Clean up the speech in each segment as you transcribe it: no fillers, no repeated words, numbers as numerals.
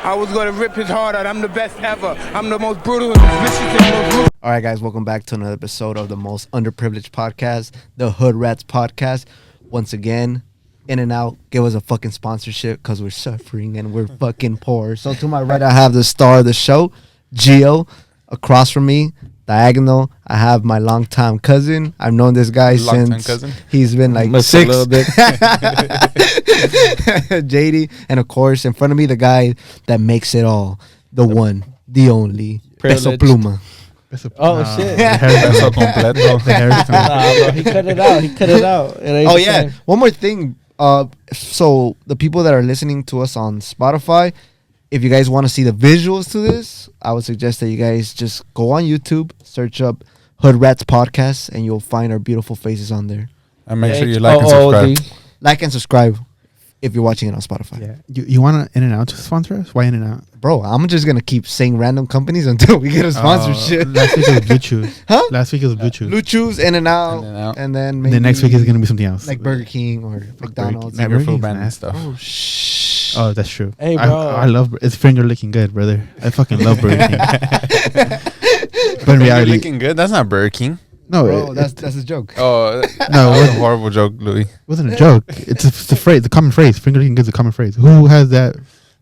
I was gonna rip his heart out. I'm the best ever. I'm the most brutal and vicious and most ruthless. All right, guys, welcome back to another episode of the most underprivileged podcast, the Hood Rats podcast. Once again, In and Out, give us a fucking sponsorship because we're suffering and we're fucking poor. So to my right, I have the star of the show, Gio. Across from me, diagonal, I have my longtime cousin. I've known this guy since he's been like 6. A little bit. JD. And of course, in front of me, the guy that makes it all. The one, the only, Peso Pluma. Shit. Peso completo. Bro, he cut it out. He cut it out. Oh, yeah. One more thing. So the people that are listening to us on Spotify, if you guys want to see the visuals to this, I would suggest that you guys just go on YouTube, search up Hood Rats Podcast, and you'll find our beautiful faces on there. And make sure you like and subscribe. Like and subscribe if you're watching it on Spotify. Yeah. You want In and Out to sponsor us? Why In and Out? Bro, I'm just going to keep saying random companies until we get a sponsorship. Last week it was Blue Chews. Huh? Last week it was Blue Chews. Blue Chews, In and Out. And then maybe the next week is going to be something else. Like Burger King or McDonald's. Never food brand and stuff. Oh, shh. Oh, that's true. Hey, bro. I love it's finger licking good, brother. I fucking love Burger King. But in reality, licking good. That's not Burger King. No, bro, that's a joke. Oh, no, it was a horrible joke, Louis. It wasn't a joke. It's a phrase, the common phrase. Finger licking good is a common phrase. Who has that?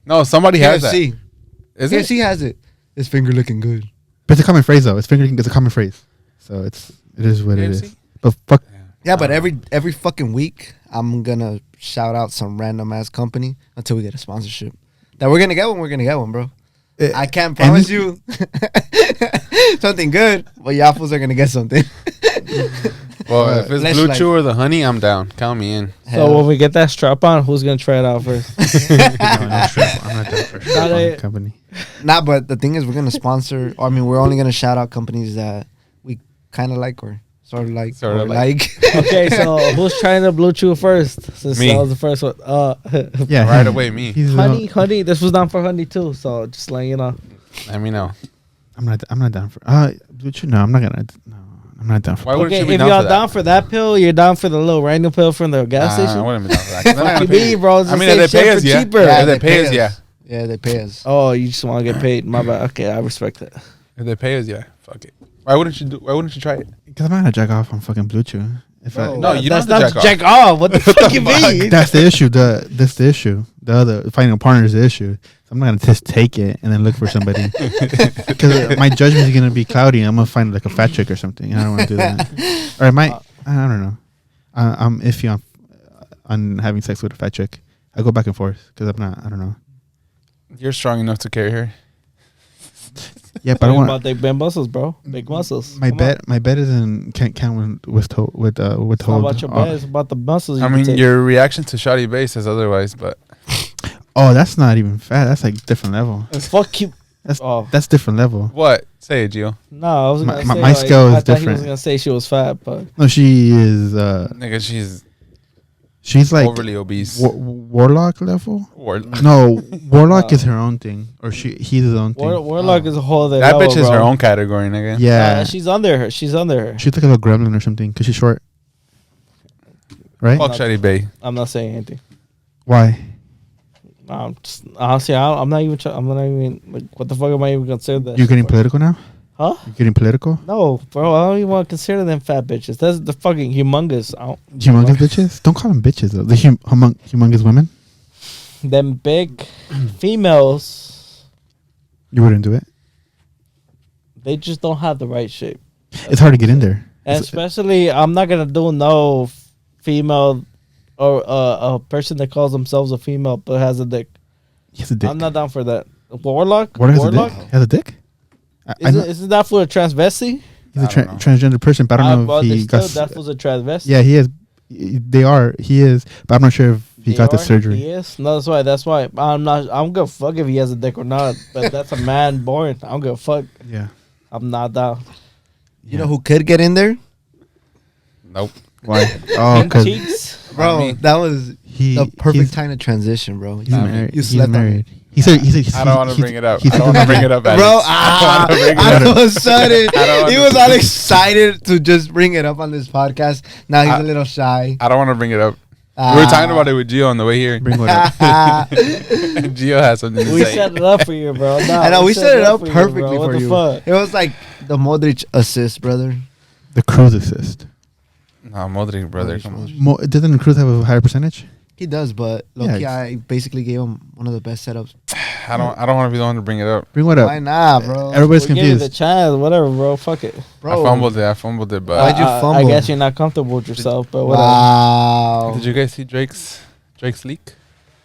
No, somebody has that. Is it? KFC has it. It's finger looking good. But it's a common phrase though. It's finger licking. It's a common phrase. So it is what it is. But fuck. Yeah, but every fucking week I'm gonna shout out some random ass company until we get a sponsorship. That we're gonna get one. We're gonna get one, bro. I can't promise you something good, but y'all fools are gonna get something. Well, if it's Blue Chew or the honey, I'm down. Count me in. So when we get that strap on, who's gonna try it out first? No strap. I'm not down for strap company. Nah, but the thing is, we're gonna sponsor. I mean, we're only gonna shout out companies that we kind of like or sort of like. Okay, so who's trying the Blue Chew first? Since Me. I was the first one. Yeah, right away, me. Honey. This was down for honey too. So just letting you know. Let me know. I'm not down for Blue Chew. No, I'm not gonna. No, I'm not down for. Why wouldn't you be if down y'all for down for that pill, you're down for the little random pill from the gas station. I wouldn't be down for that. Fuck you be, bro. I mean, if they pay us, yeah. Cheaper. If they pay us, yeah. Yeah, they pay us. Oh, you just want to get paid? My bad. Okay, I respect that. If they pay us, yeah. Fuck it. Why wouldn't you try it? Because I'm not gonna jack off on fucking Blue Chew. No, you don't that's have to not jack off. What the fuck you mean? That's the issue. That's the issue. The other finding a partner is the issue. So I'm not gonna just take it and then look for somebody because my judgment is gonna be cloudy. I'm gonna find like a fat chick or something. I don't want to do that. Or I might. I don't know. I'm iffy on having sex with a fat chick. I go back and forth because I'm not. I don't know. You're strong enough to carry her. Yeah, but I don't want about big muscles, bro. Big muscles. My bet isn't can't count with It's not about your bet. It's about the muscles. I mean, your reaction to Shawty Bay says otherwise, but that's not even fat. That's like different level. Fuck you. That's different level. What? Say it, Gio. No, I was gonna say my scale is different. He was gonna say she was fat, but no, she is. Nigga, she's like overly obese. Warlock level. No, Warlock is her own thing, or he's his own thing. Warlock is a whole other that level, bitch is bro. her own category, nigga. Yeah, she's under her. She's like a little gremlin or something because she's short. Right? Fuck Shawty Bay. I'm not saying anything. Why? Honestly, I'm not even. I'm not even. Like, what the fuck am I even considered that? You're getting political now? Huh? You're getting political? No, bro. I don't even want to consider them fat bitches. That's the fucking humongous. Humongous bitches? Don't call them bitches though. The humongous women. Them big females. You wouldn't do it. They just don't have the right shape. It's hard to get in there. And especially, I'm not gonna do no female or a person that calls themselves a female but has a dick. He has a dick. I'm not down for that. Warlock. Warlock has a dick. Isn't that for a transvesti? He's a transgender person, but I don't know if he got. That was a transvesti. Yeah, he is. They are. He is, but I'm not sure if he got the surgery. He is. No, that's why. I'm not. I'm gonna fuck if he has a dick or not. But that's a man born. I'm gonna fuck. Yeah. I'm not down. You know who could get in there? Nope. Why? Oh, cheeks, bro. That was the perfect time to transition, bro. He's married. You slept married. He said, I don't want to bring it up. I don't want to bring it up, bro. All of a sudden, he was all excited to just bring it up on this podcast. Now he's a little shy. I don't want to bring it up. We were talking about it with Gio on the way here. Bring what up? Gio has something to We say. set it up for you, bro. Nah, I know we set it up for perfectly bro. What for the you. fuck? It was like the Modric assist, brother. The Cruz assist. No, Modric, brother. Come on. Doesn't Cruz have a higher percentage? He does, but Yeah, look, I basically gave him one of the best setups. I don't want to be the one to bring it up. Bring what up? Why not, bro? Everybody's We give you the confused. chance, whatever, bro. Fuck it. Bro. I fumbled it, but Why'd you I fumble? guess you're not comfortable with yourself, but whatever. Wow. did you guys see Drake's leak?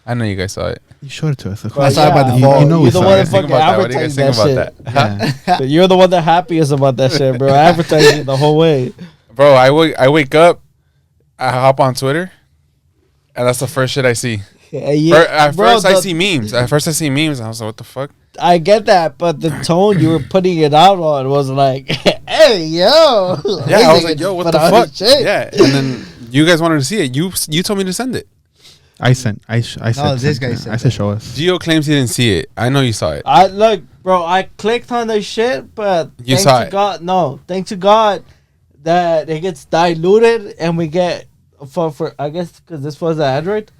I know you guys saw it. You showed it to us. Of Bro, I course. saw it by yeah, default. You know we you're the saw one it. that fucking What do you guys think advertised about that that? shit. Huh? You're the one that happiest about that shit, bro. Advertising the whole way. Bro, I wake up, I hop on Twitter, and that's the first shit I see. At first, I see memes. At first, I see memes, and I was like, "What the fuck?" I get that, but the tone you were putting it out on was like, "Hey, yo." Yeah, I was like, "Yo, what Put the out fuck?" his shit. Yeah, and then you guys wanted to see it. You told me to send it. I said. this guy said I said show us. Gio claims he didn't see it. I know you saw it. I look, bro. I clicked on the shit, but You thanks saw to it. God, no, thanks to God that it gets diluted and we get for I guess because this was an Android,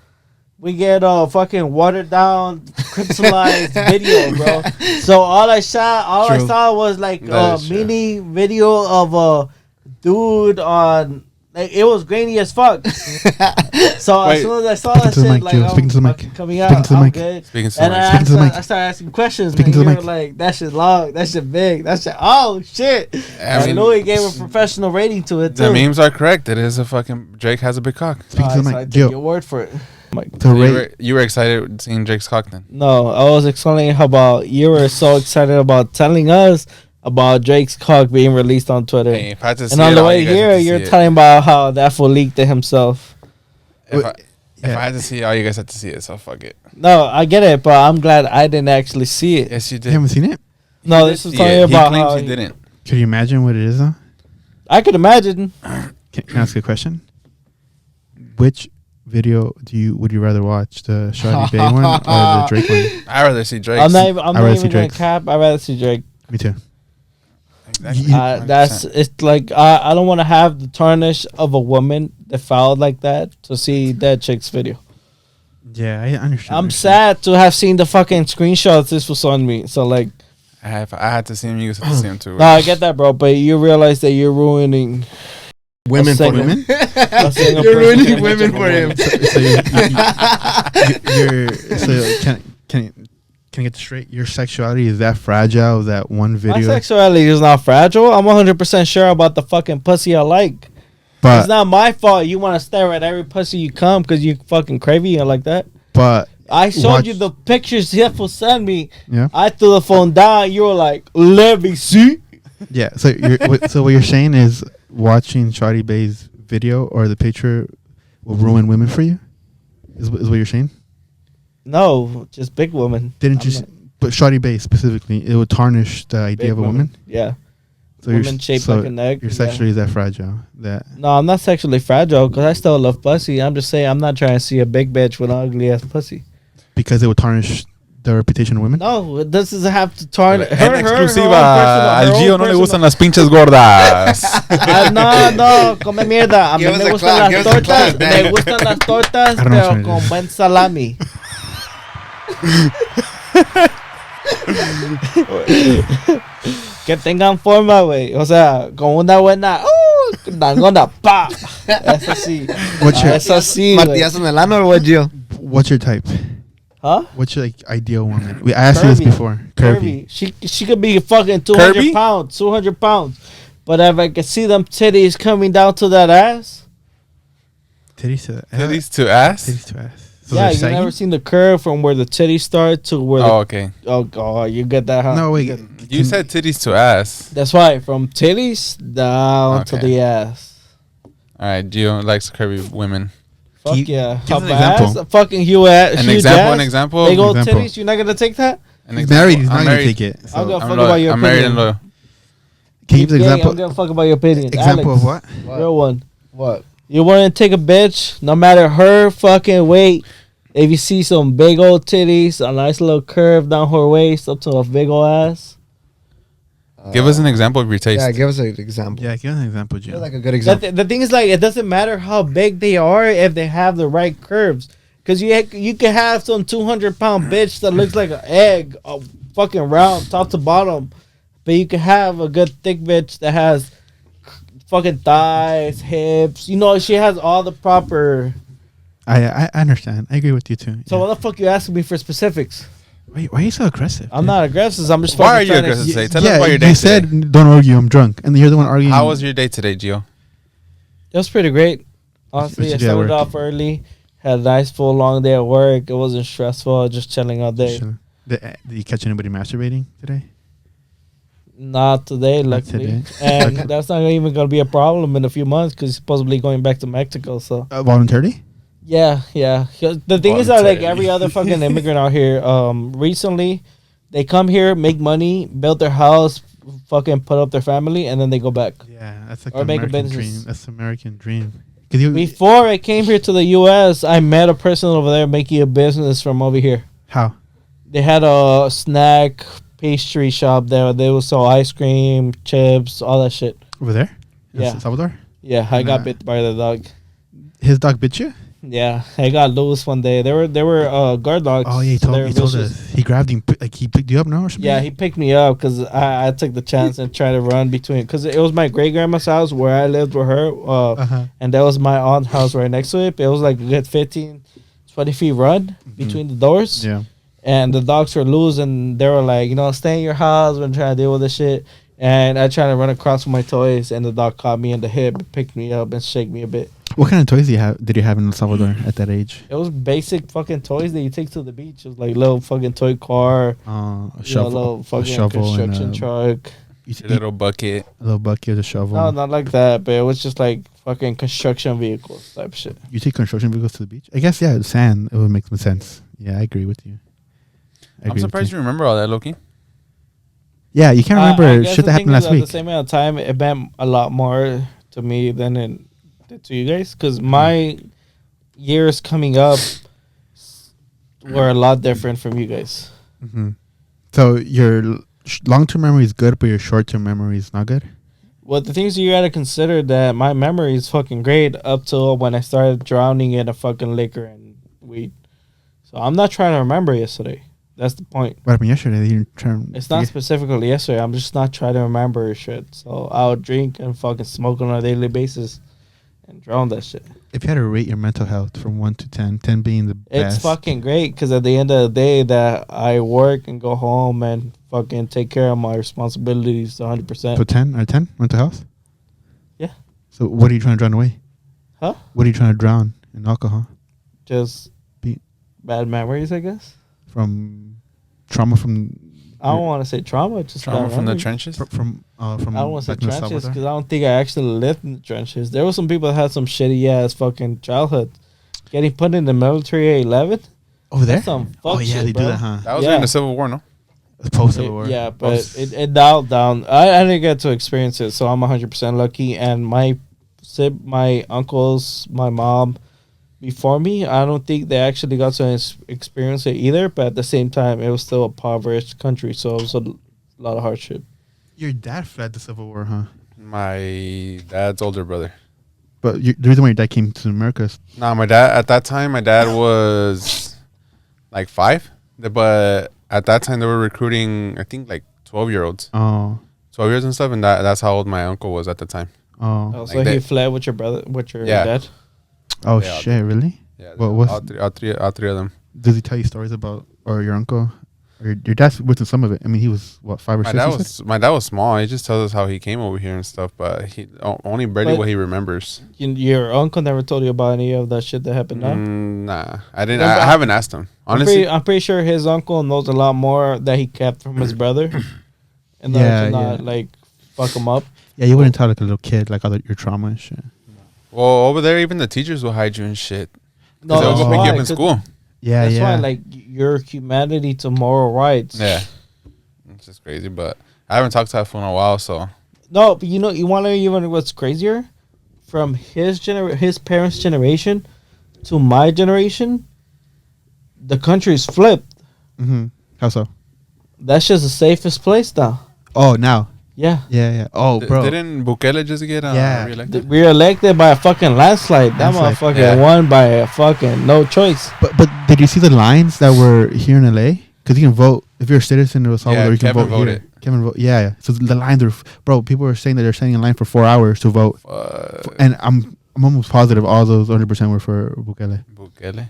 we get a fucking watered down, crystallized video, bro. So all I True. saw was like That a is true. mini video of a dude on. Like, it was grainy as fuck. So Wait. as soon as I saw Speaking that to the shit, mic, like Gio. I'm Speaking to the mic. fucking coming Speaking out, to the I'm mic. good. Speaking to And the I, mic. Speaking to the mic. I started asking questions. Speaking man. to the You were mic. like, that shit long, that shit big, that shit. Oh shit! I And mean, Louis gave a professional rating to it too. the memes are correct. It is a fucking Drake has a big cock. Speaking to the So mic. I take your Gio. word for it. To rate. You were excited seeing Drake's cock then. No, I was explaining how about you were so excited about telling us about Drake's cock being released on Twitter. Hey, if I had to see And on it, the all way you guys here, had to you're see it. telling about how that fool leaked it himself. If I Yeah. had to see it, all you guys had to see it. So fuck it. No, I get it, but I'm glad I didn't actually see it. Yes, you did. You haven't seen it? No, He this did is see talking it. about He how claims he didn't. Could you imagine what it is though? I could imagine. Can I ask you a question? Which video would you rather watch? The Shawty Bay one or the Drake one? I'd rather see Drake. I'm not I'd even rather see gonna Drake's. cap. I'd rather see Drake. Me too. Exactly. That's 100%. it's like I don't want to have the tarnish of a woman defiled like that to see that chick's video. Yeah, I understand. I'm sad to have seen the fucking screenshots this was on me. So like, I had to see him. You guys had to see him too. no, I get that, bro. But you realize that you're ruining Women for segment. women. a single You're person ruining image women of a for him. woman. So can I get this straight? Your sexuality is that fragile that one My video, sexuality is not fragile. I'm 100% sure about the fucking pussy I like. but It's not my fault you want to stare at every pussy you come because you fucking craving it like that. but I showed Watch- you the pictures Jeff will send me. yeah, I threw the phone down. You were like, let me see. yeah. So so what you're saying is watching Shawty Bay's video or the picture will ruin women for you? Is what you're saying? No, just big woman. Didn't you? I'm not- But Shawty Bay specifically, it would tarnish the idea big of a woman. Yeah. So you're Woman shaped so like an egg, Your yeah. sexuality is that fragile that No, I'm not sexually fragile because I still love pussy. I'm just saying I'm not trying to see a big bitch with an ugly ass pussy. because it would tarnish the reputation of women. No, this doesn't have to tarnish. En exclusiva, al Gio no le gustan las pinches gordas. No, come mierda. A mí Give us me a gustan clap, las give us a tortas. clap, Me man. gustan las tortas, I don't know pero what it con is. buen salami. Que tengan forma, güey. O sea, con una buena. Nangona, pa. Eso sí. What's your Eso sí, güey. Martillazo en el ano or what, Gio? What's your type? Huh? What's your like ideal woman? I asked you this Curvy. before. Curvy. She could be fucking 200 Curvy? pounds, 200 pounds. But if I could see them titties coming down to that ass, Titties to Titties to ass. Titties to ass. So yeah, they're you sagging? never seen the curve from where the titties start to where Oh, okay. the oh you get that? Huh? No, wait. You said titties to ass. That's why from titties down to Okay. the ass. All right, Gio likes curvy women. Fuck Give- yeah, give How an bad? example. Fucking huge ass. An huge example. ass. An example. Big old Example. titties. You're not gonna take that? An He's married. He's I'm not gonna married. take it. I'll So go I'm fuck loyal. about your I'm married opinion. and loyal. can you give the Gay, example? I'm gonna fuck about your opinion. Example Alex, of what? Real one. What? You want to take a bitch, no matter her fucking weight. If you see some big old titties, a nice little curve down her waist up to a big old ass. Give us an example of your taste. Yeah, give us an example. Yeah, give us an example, Jim. Like a good example. The thing is, like, it doesn't matter how big they are if they have the right curves. Because you can have some 200-pound bitch that looks like an egg, fucking round, top to bottom. But you can have a good thick bitch that has fucking thighs, hips. You know, she has all the proper... I understand. I agree with you, too. So what the fuck you asking me for specifics? Why are you so aggressive? I'm not aggressive. I'm just. Why are fucking you trying to- aggressive today? Tell us about your you day said today. don't argue, I'm drunk. And you're the one arguing. How was your day today, Gio? It was pretty great. Honestly, What I you do at started work? off early. Had a nice full long day at work. It wasn't stressful. Just chilling all day. Sure. Did you catch anybody masturbating today? Not today, luckily. today. And Okay. that's not even going to be a problem in a few months because he's supposedly going back to Mexico. So, Voluntarily? yeah. The thing is that, like, Voluntarily. every other fucking immigrant out here, recently, they come here, make money, build their house, fucking put up their family, and then they go back. Yeah, that's like Or the make a American business. dream. That's the American dream. 'Cause you, Before I came here to the U.S., I met a person over there making a business from over here. how? They had a snack pastry shop there. They would sell ice cream, chips, all that shit. Over there? In Yeah. Salvador? Yeah, I got Nah. bit by the dog. His dog bit you? Yeah, I got loose one day. They were guard dogs. Oh, yeah, so they were he told vicious. us. He grabbed him, like he picked you up, no? Or something? Yeah, he picked me up because I took the chance and tried to run between. Because it was my great grandma's house where I lived with her, Uh-huh. and that was my aunt's house right next to it. But it was like a good 15, 20 feet run between the doors. Yeah. And the dogs were loose, and they were like, stay in your house. We're trying to deal with this shit. And I tried to run across with my toys, and the dog caught me in the hip, picked me up, and shook me a bit. What kind of toys did you have in El Salvador at that age? It was basic fucking toys that you take to the beach. It was like little fucking toy car, A little shovel, fucking a shovel, construction and truck. Your little bucket. a little bucket, a shovel. No, not like that, but it was just like fucking construction vehicles type shit. You take construction vehicles to the beach? I guess, yeah, sand. It would make some sense. Yeah, I agree with you. I'm surprised you remember all that, Loki. Yeah, you can't I remember guess shit the that thing happened is, last at week. the same amount of time, it meant a lot more to me than it did to you guys. Because my years coming up were a lot different from you guys. Mm-hmm. So your long-term memory is good, but your short-term memory is not good? Well, the things you gotta consider that my memory is fucking great up till when I started drowning in a fucking liquor and weed. So I'm not trying to remember yesterday. That's the point. What happened yesterday? You didn't try and It's not forget? specifically yesterday. I'm just not trying to remember shit. So I'll drink and fucking smoke on a daily basis and drown that shit. If you had to rate your mental health from 1 to 10, 10 being the best. It's fucking great because at the end of the day that I work and go home and fucking take care of my responsibilities 100%. So 10 out of 10 mental health? Yeah. So what are you trying to drown away? Huh? What are you trying to drown in alcohol? Just Be- bad memories, I guess. From trauma from I don't want to say trauma. Just Trauma bad from the memories. trenches. from I don't want to say back in El trenches Salvador? because I don't think I actually lived in the trenches. There were some people that had some shitty ass fucking childhood. Getting put in the military at 11. Over there? That's some fuck Oh yeah, shit, they bro. do that, huh? That was Yeah. during the Civil War, no? Post Civil War. Yeah, but it dialed down. I didn't get to experience it, so I'm 100% lucky. And my uncles, my mom, before me, I don't think they actually got to experience it either. But at the same time, it was still a impoverished country, so it was a lot of hardship. Your dad fled the Civil War, huh? My dad's older brother. But the reason why your dad came to America is Nah, my dad, at that time, my dad was like 5. But at that time, they were recruiting, I think, like 12-year-olds. 12 years and stuff. And that's how old my uncle was at the time. Oh, so Like he that. fled with your brother, with your Yeah. dad. Oh Yeah, shit! Really? Yeah, What was- all three of them. Does he tell you stories about or your uncle? Or your dad's witnessed some of it. I mean, he was what 5 or 6. you said? My dad was small. He just tells us how he came over here and stuff, but he only barely But- what he remembers. Your uncle never told you about any of that shit that happened now? Nah, I didn't. Yeah, but I haven't asked him I'm honestly. pretty sure his uncle knows a lot more that he kept from his brother. And Yeah, to not, yeah. like, fuck him up. Yeah, you wouldn't tell like a little kid like all your trauma and shit. Well, over there, even the teachers will hide you and shit. No, They'll that's go pick why, you up in 'cause school. Yeah, That's yeah. why, like, your humanity to moral rights. Yeah, it's just crazy. But I haven't talked to that fool in a while, so No, but you want to know even what's crazier? From his parents' generation to my generation, the country's flipped. Mm-hmm. How so? That's just the safest place now. Oh, now. Yeah. Yeah. Oh, bro. Didn't Bukele just get Yeah. reelected? Re-elected by a fucking landslide. That Landslide. motherfucker Yeah. won by a fucking no choice. But did you see the lines that were here in LA? Because you can vote if you're a citizen of El Salvador. Yeah, you can Kevin vote voted. here. Kevin vote. Yeah. So the lines are, bro. People are saying that they're standing in line for 4 hours to vote, and I'm almost positive all those 100% were for Bukele. Bukele.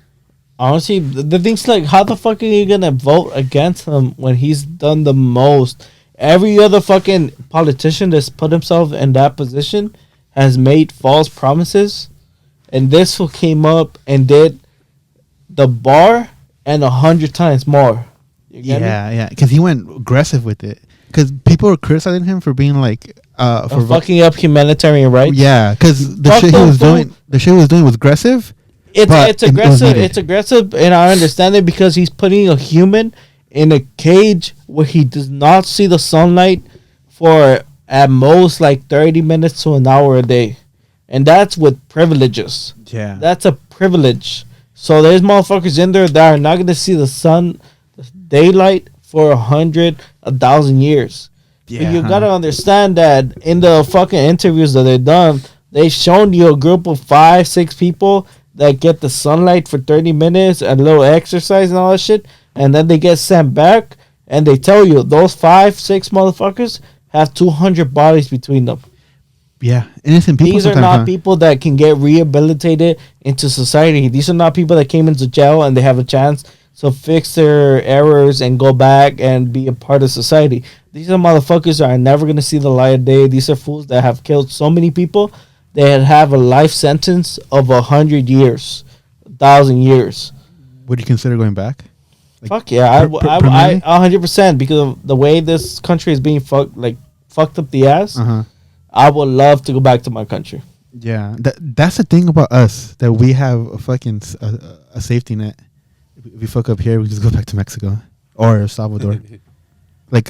Honestly, the thing's like, how the fuck are you gonna vote against him when he's done the most? Every other fucking politician that's put himself in that position has made false promises, and this fool came up and did the bar and 100 times more. You get me? Yeah. Because he went aggressive with it. Because people were criticizing him for being like For fucking up humanitarian rights. Yeah, because the Fuck shit he those was doing, fools. the shit he was doing was aggressive. But It's it was aggressive. needed. It's aggressive, and I understand it because he's putting a human in a cage where he does not see the sunlight for at most like 30 minutes to an hour a day, and that's with privileges. Yeah. That's a privilege. So there's motherfuckers in there that are not gonna see the sun, the daylight for 1,000 years. But you gotta understand that in the fucking interviews that they've done, they've shown you a group of 5-6 people that get the sunlight for 30 minutes and a little exercise and all that shit, and then they get sent back, and they tell you those 5-6 motherfuckers have 200 bodies between them. Yeah, innocent people. These are sometimes, not huh? people that can get rehabilitated into society. These are not people that came into jail and they have a chance to fix their errors and go back and be a part of society. These are motherfuckers that are never going to see the light of day. These are fools that have killed so many people that have a life sentence of 100 years, 1,000 years. Would you consider going back? Like, Fuck yeah, I permanently? 100%, because of the way this country is being fucked up the ass. Uh-huh. I would love to go back to my country. Yeah, that's the thing about us, that we have a fucking a safety net. If we fuck up here, we just go back to Mexico or El Salvador. Like,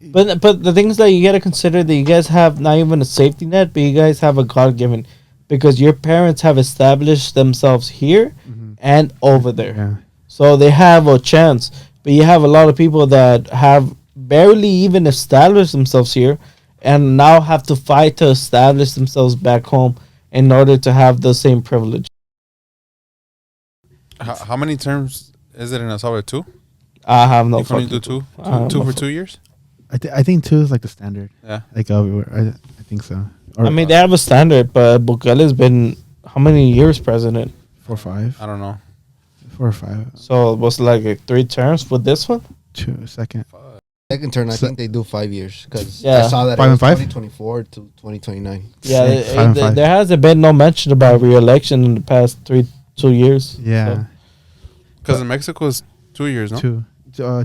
But the thing is that you got to consider that you guys have not even a safety net, but you guys have a God given, because your parents have established themselves here and over there. yeah, So they have a chance. But you have a lot of people that have barely even established themselves here and now have to fight to establish themselves back home in order to have the same privilege. How many terms is it in El Salvador? 2? I have no You can only fucking do 2? I have Two no for fu- 2 years? I think 2 is like the standard. Yeah. Like everywhere, I think so. Or I mean, they have a standard, but Bukele's been how many years president? 4 or 5, I don't know. 4 or 5. So it was like 3 terms with this one? 2 second. Second turn, I So- think they do 5 years because Yeah. I saw that 5 it and was 5? 2024 to 2029. Yeah, Sick. 5 and 5. there hasn't been no mention about re-election in the past 2 years. Yeah, Because in Mexico it's 2 years, no? 2.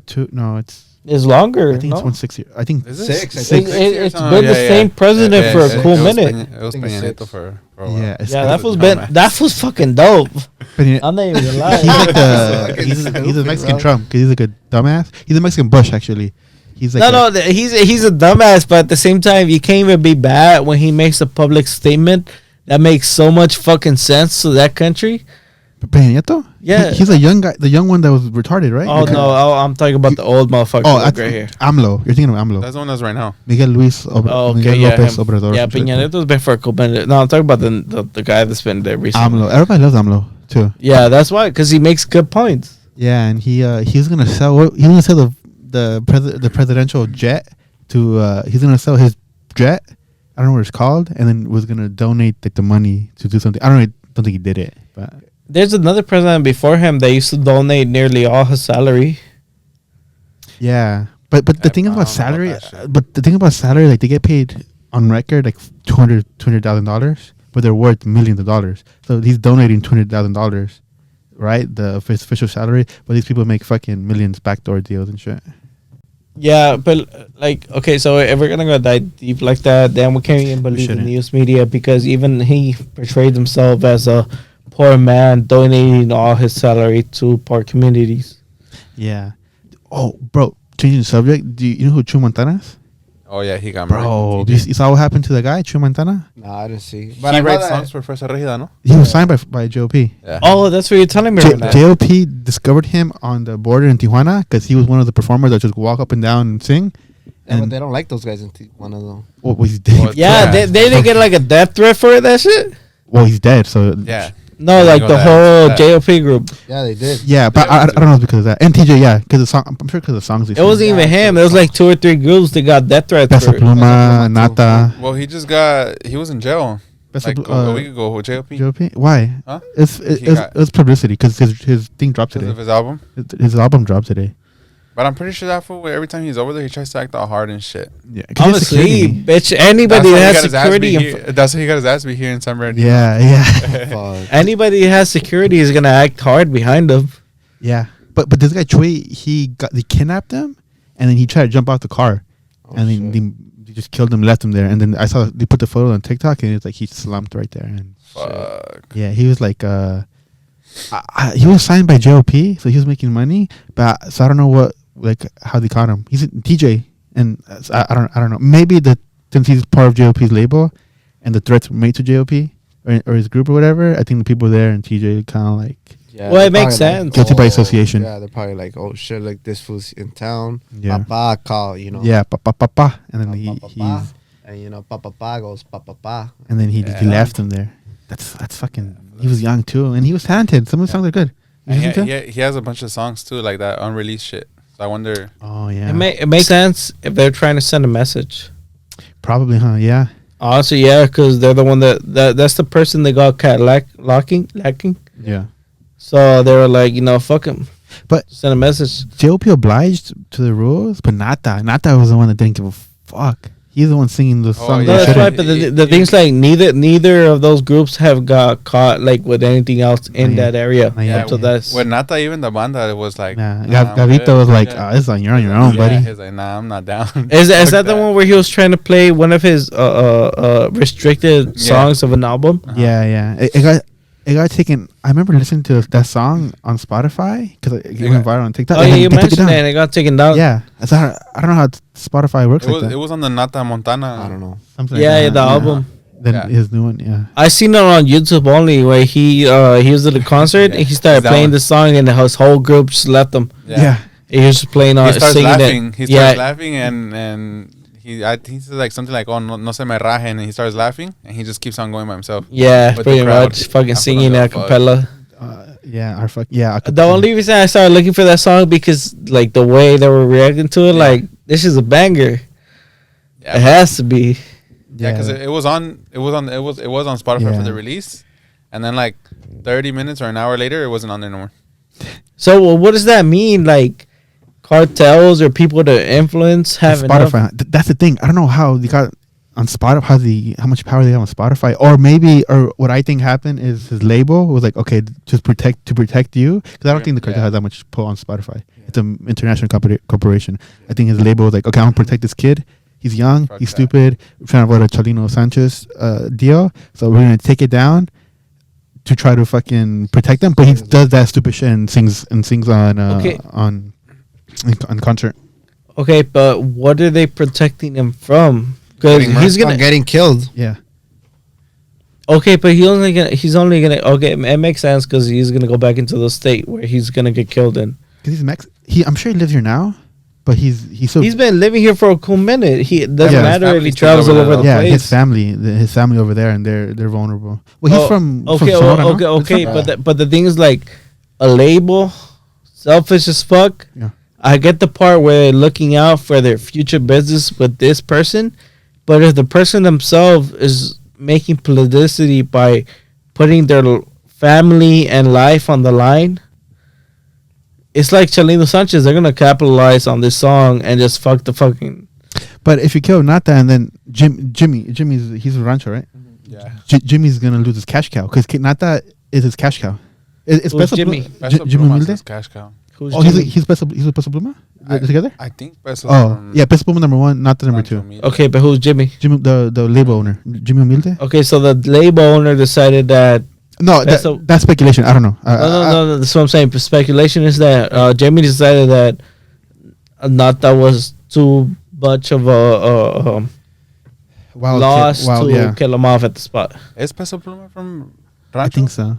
2. No, it's. It's longer. I think no? it's 1 6 year. I think Is it? 6, I It, think. it's been the same president for a it cool was minute. It was I think it's Peña Nieto 6. for a while. Yeah, Yeah, It's that was a been dumbass. that was fucking dope. But he- I'm not even gonna he's lie. like the Fucking he's a stupid, Mexican bro. Trump, because he's like a dumbass. He's a Mexican Bush, actually. He's like He's a dumbass, but at the same time, you can't even be bad when he makes a public statement that makes so much fucking sense to that country. Peña Nieto? Yeah. He's a young guy, the young one that was retarded, right? Oh no, I'm talking about the old motherfucker Oh, like that's right here. AMLO. You're thinking of AMLO. That's the one that's right now. Miguel Luis Oh, okay, Miguel yeah, Lopez him. Obrador. Yeah, some shit. Peña Nieto's been for a cool minute. No, I'm talking about the guy that's been there recently. AMLO. Everybody loves AMLO too. Yeah, that's why, because he makes good points. Yeah, and he's gonna sell. He's gonna sell the presidential jet to. He's gonna sell his jet. I don't know what it's called, and then was gonna donate like the money to do something. I don't think he did it, but There's another president before him that used to donate nearly all his salary. yeah. But the thing I about don't know salary, about that shit. but the thing about salary, like they get paid on record like $200,000, but they're worth millions of dollars. So he's donating $200,000, right? Of his official salary, but these people make fucking millions backdoor deals and shit. Yeah, but like, okay, so if we're gonna go dive deep like that, then we can't even believe the shouldn't. news media, because even he portrayed himself as a poor man donating all his salary to poor communities. Yeah. Oh, bro, changing the subject. Do you know who Chu Montana is? Oh yeah, he got married. Bro, you saw what happened to the guy, Chu Montana? No, I didn't see. He But I writes read songs for Fuerza Regida, no? He was signed by JOP. Yeah. Oh, that's what you're telling me right now. JOP discovered him on the border in Tijuana because he was one of the performers that just walk up and down and sing. Yeah, but And they don't like those guys in Tijuana though. well, he's dead. Well, Yeah, they didn't get like a death threat for that shit. Well, he's dead. So Yeah. No, Yeah, like they the go whole that- JOP group. Yeah, they did. yeah, but I don't know if it's because of that. And TJ, yeah, because the song. I'm sure because of the songs. It wasn't even him. It was like 2 or 3 groups that got death threats. Peso For. Pluma, Nata, Well, he was in jail Peso like a week ago with JLP JOP. Why? Huh? It's publicity because his thing dropped because of today. his album. His album dropped today. But I'm pretty sure that fool, every time he's over there, he tries to act all hard and shit. Yeah, 'cause he's Honestly, security. bitch, anybody why that he has got his ass security, beat here- that's why he got his ass beat here in San Bernardino. Yeah. Fuck. anybody that has security is gonna act hard behind them. Yeah, but this guy Choi, they kidnapped him, and then he tried to jump out the car, and then they just killed him, left him there, and then I saw they put the photo on TikTok, and it's like he slumped right there, and Fuck. yeah, he was like, he was signed by JOP, so he was making money, but so I don't know how they caught him. He's a DJ, and I don't know, maybe since he's part of JOP's label, and the threats were made to JOP or his group or whatever, I think the people there and TJ kind of like. Yeah, Well, it they're makes probably sense. Guilty by oh, association. Yeah, they're probably like, oh shit, like this fool's in town. Yeah. Papa call, you know. Yeah, pa, and then Pa, he's and you know, Papa goes pa. and then he Yeah. left him there. That's fucking. He was young too, and he was talented. Some of the songs are good. You And listen to? he has a bunch of songs too, like that unreleased shit. So I wonder. Oh yeah, It makes sense if they're trying to send a message. probably, huh? Yeah, Honestly, yeah, because they're the one that's the person that got cat lacking. yeah. So they were like, fuck him. But Send a message. JOP obliged to the rules, but Nata was the one that didn't give a fuck. He's the one singing the song. yeah. No, that that's right. shouldn't. But the thing's like neither of those groups have got caught like with anything else in Not yet. that area. Not yet. So that's When Nata, even the banda, it was like. Nah, I'm Gavito good. was like, Yeah. "It's on your own, Yeah, buddy." he's like, nah, I'm not down. is Fuck that the one where he was trying to play one of his restricted Yeah. songs of an album? Yeah. It got taken. I remember listening to that song on Spotify because it Yeah. went viral on TikTok. Oh and yeah, then you they took it mentioned down. that and it got taken down. Yeah, I don't know how Spotify works It like was, that. it was on the Nata Montana. I don't know. Something Yeah, like the that. album. Then Yeah. his new one, yeah. I seen it on YouTube only where he was at a concert and he started That playing one. the song and his whole group just left him. Yeah. He was just playing on He starts singing laughing. it. He starts laughing and he says like something like, "Oh, no se me rajen," and he starts laughing and he just keeps on going by himself. Yeah, With the pretty crowd. much fucking I singing don't a give a fuck. cappella. The The only reason I started looking for that song because like the way they were reacting to it, Yeah. like this is a banger. Yeah, It has to be. yeah, because it was on Spotify Yeah. for the release, and then like 30 minutes or an hour later, it wasn't on there no more. So what does that mean? Like cartels or people to influence have enough? Spotify. That's the thing. I don't know how they got on Spotify. How much power they have on Spotify, or what I think happened is his label was like, okay, just protect you, because I don't think the cartel Yeah. has that much pull on Spotify. It's an international corporation. I think his label was like, okay, I'm gonna protect this kid. He's young. Fuck He's that. stupid. We're trying to avoid a Chalino Sanchez deal, so we're gonna take it down to try to fucking protect them. But he does that stupid shit and sings on Okay. on concert. Okay, but what are they protecting him from? Because Getting he's Not gonna. getting killed. Yeah. Okay, but he's only gonna. Okay, it makes sense because he's gonna go back into the state where he's gonna get killed in. Because he's I'm sure he lives here now, but he's so He's been living here for a cool minute. It doesn't Yeah. matter His if he family's travels still all over over the there, yeah, place. his family over there, and they're vulnerable. Well, he's from okay, Sonora, no? okay, It's from- but the thing is like a label, selfish as fuck. Yeah. I get the part where they're looking out for their future business with this person, but if the person themselves is making publicity by putting their family and life on the line, it's like Chalino Sanchez. They're gonna capitalize on this song and just fuck the fucking. But if you kill Nata and then Jimmy's he's a rancho, right? Yeah. Jimmy's gonna lose his cash cow because Nata is his cash cow. It's Who's Peso Jimmy? Peso Jimmy Pluma's Humilde? his cash cow. Who's Oh, Jimmy? he's with Peso Pluma. I- Together? I think Peso. Oh, yeah, Peso Pluma number 1, Nata number 2. Okay, but who's Jimmy? Jimmy, the label owner, Jimmy Humilde. Okay, so the label owner decided that. No, Peso- that's speculation. I don't know. No. That's what I'm saying. Speculation is that Jamie decided that Nata was too much of a Wild loss kid, wild, to yeah. kill him off at the spot. Is Peso Pluma from I Rancho? think so.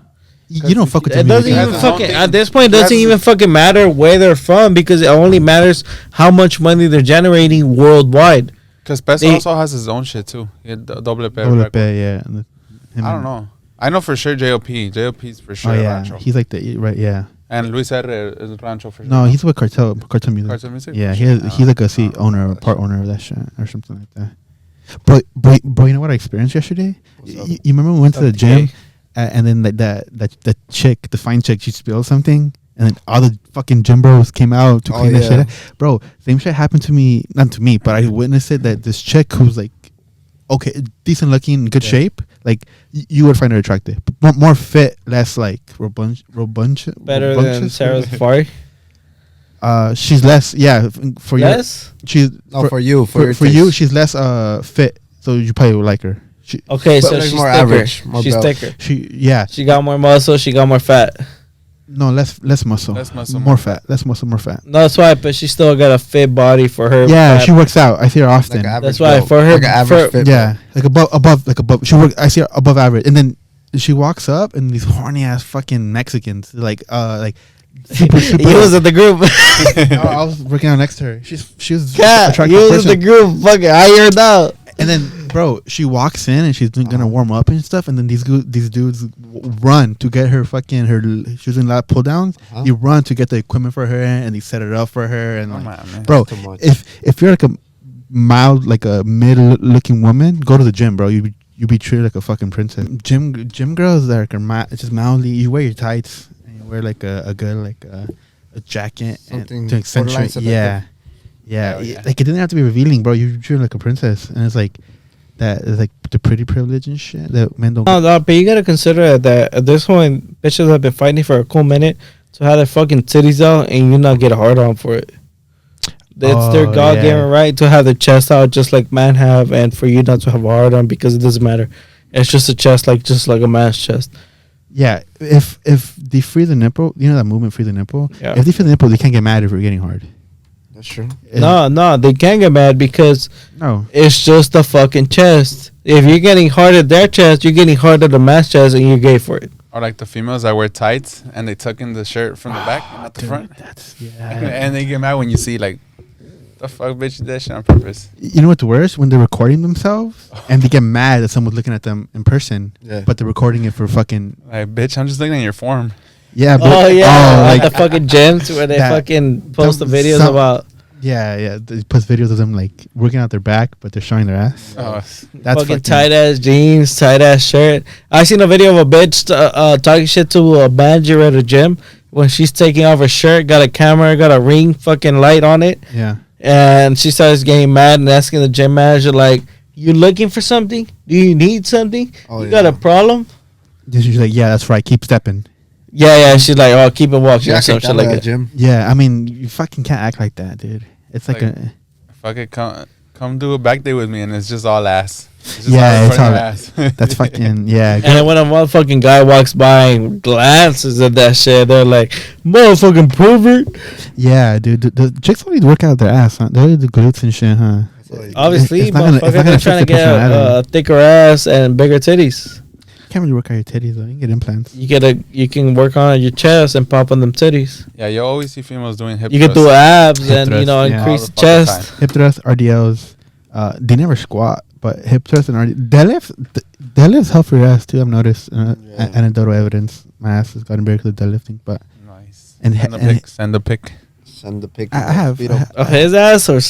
You don't fuck with It the doesn't music. even his own fucking thing. at this point. It doesn't That's- even fucking matter where they're from because it only matters how much money they're generating worldwide. Because Peso They- also has his own shit too. He had Doble P Double record. P, yeah. I don't know. I know for sure JOP. JOP's for sure Oh yeah, Rancho. he's like the right. Yeah. And Luis R is Rancho for sure. No, he's with Cartel Music. Cartel Music? Yeah, For he sure. has, he's like a seat owner or part owner of that shit or something like that. Bro, you know what I experienced yesterday? You remember we went to the gym, and then like that chick, the fine chick, she spilled something, and then all the fucking gym bros came out to Oh, clean that yeah. shit up. Bro, same shit happened to me, not to me, but I witnessed it, that this chick who's like, okay, decent looking, good shape, like you would find her attractive. But more fit, less like robunch. Better than Sarah Safari. She's less, yeah, for you. Less. She's No, for you, for your for you, taste. she's less fit, so you probably would like her. She, Okay, But so like she's more thicker. average, more She's built. thicker. yeah, She got more muscle. She got more fat. no, less muscle, Less muscle, more fat, less muscle, more fat. No, that's why. But she still got a fit body for her. Yeah, fat. she works out. I see her often. Like average That's why build. for her- like an average for- fit. Yeah, like above. She work. I see her above average, and then she walks up, and these horny ass fucking Mexicans, like super. You was in the group. I was working out next to her. She was Cat, attractive you was in the person. group. Fucking ironed out. And then, bro, she walks in and she's gonna warm up and stuff. And then these dudes run to get her fucking she was in a lot of pull downs. Uh-huh. You run to get the equipment for her and they set it up for her. And Oh, like, man. bro, Too much. if you're like a mild, like a mid looking woman, go to the gym, bro. You be treated like a fucking princess. Gym girls that are just mildly. You wear your tights and you wear like a good like a jacket Something and to accentuate. borderline seductive. Yeah, Hell yeah. like it didn't have to be revealing, bro. You treat her like a princess, and it's like that is like the pretty privilege and shit that men don't. No, no, but you gotta consider that at this point, bitches have been fighting for a cool minute to have their fucking titties out and you not get a hard on for it. It's their Oh, God given yeah. right to have their chest out just like men have, and for you not to have a hard on because it doesn't matter. It's just a chest, just like a man's chest. Yeah, if they free the nipple, you know that movement, free the nipple. Yeah. If they free the nipple, they can't get mad if you're getting hard. That's true. No, they can't get mad because No. it's just a fucking chest. If you're getting hard at their chest, you're getting hard at the man's chest, and you're gay for it. Or like the females that wear tights and they tuck in the shirt from the back and not the front. That's And they get mad when you see like, the fuck, bitch, you did that shit on purpose. You know what's worse? When they're recording themselves and they get mad that someone's looking at them in person, Yeah. but they're recording it for fucking Like, bitch, I'm just looking at your form. yeah. But, Oh yeah, like like the fucking gyms where they that- fucking post the some- videos some- about yeah. They post videos of them like working out their back, but they're showing their ass. Oh, That's fucking tight ass jeans, tight ass shirt. I seen a video of a bitch talking shit to a manager at a gym when she's taking off her shirt, got a camera, got a ring fucking light on it, Yeah. and she starts getting mad and asking the gym manager like, "You looking for something? Do you need something? Oh, you got a yeah. problem?" She's like, yeah, that's right. Keep stepping. Yeah. She's like, "Oh, keep it walking," Yeah, or some shit like that. Jim. Yeah, I mean, you fucking can't act like that, dude. It's like, Like- a fuck it, come do a back day with me and it's just all ass. It's just Yeah, it's recording all- your ass. that's fucking yeah. And then when a motherfucking guy walks by and glances at that shit, they're like, "Motherfucking pervert." Yeah, dude. The chicks only work out their ass, huh? They only do glutes and shit, huh? Obviously, It's not gonna- it's not motherfucker, gonna they're affect trying to the get a personality. thicker ass and bigger titties. Can't really work out your titties though. You can get implants. You can work on your chest and pop on them titties. Yeah, you always see females doing hip You can do thrusts. abs Hip and thrust, yeah. increase All the the fucking chest. time. Hip thrust, RDLs. They never squat, but hip thrust and deadlifts help for your ass too. I've noticed Yeah. anecdotal evidence. My ass has gotten bigger with deadlifting, but Nice. And Send the and- pic. Send the pic. Send the pic. I have. Of his ass or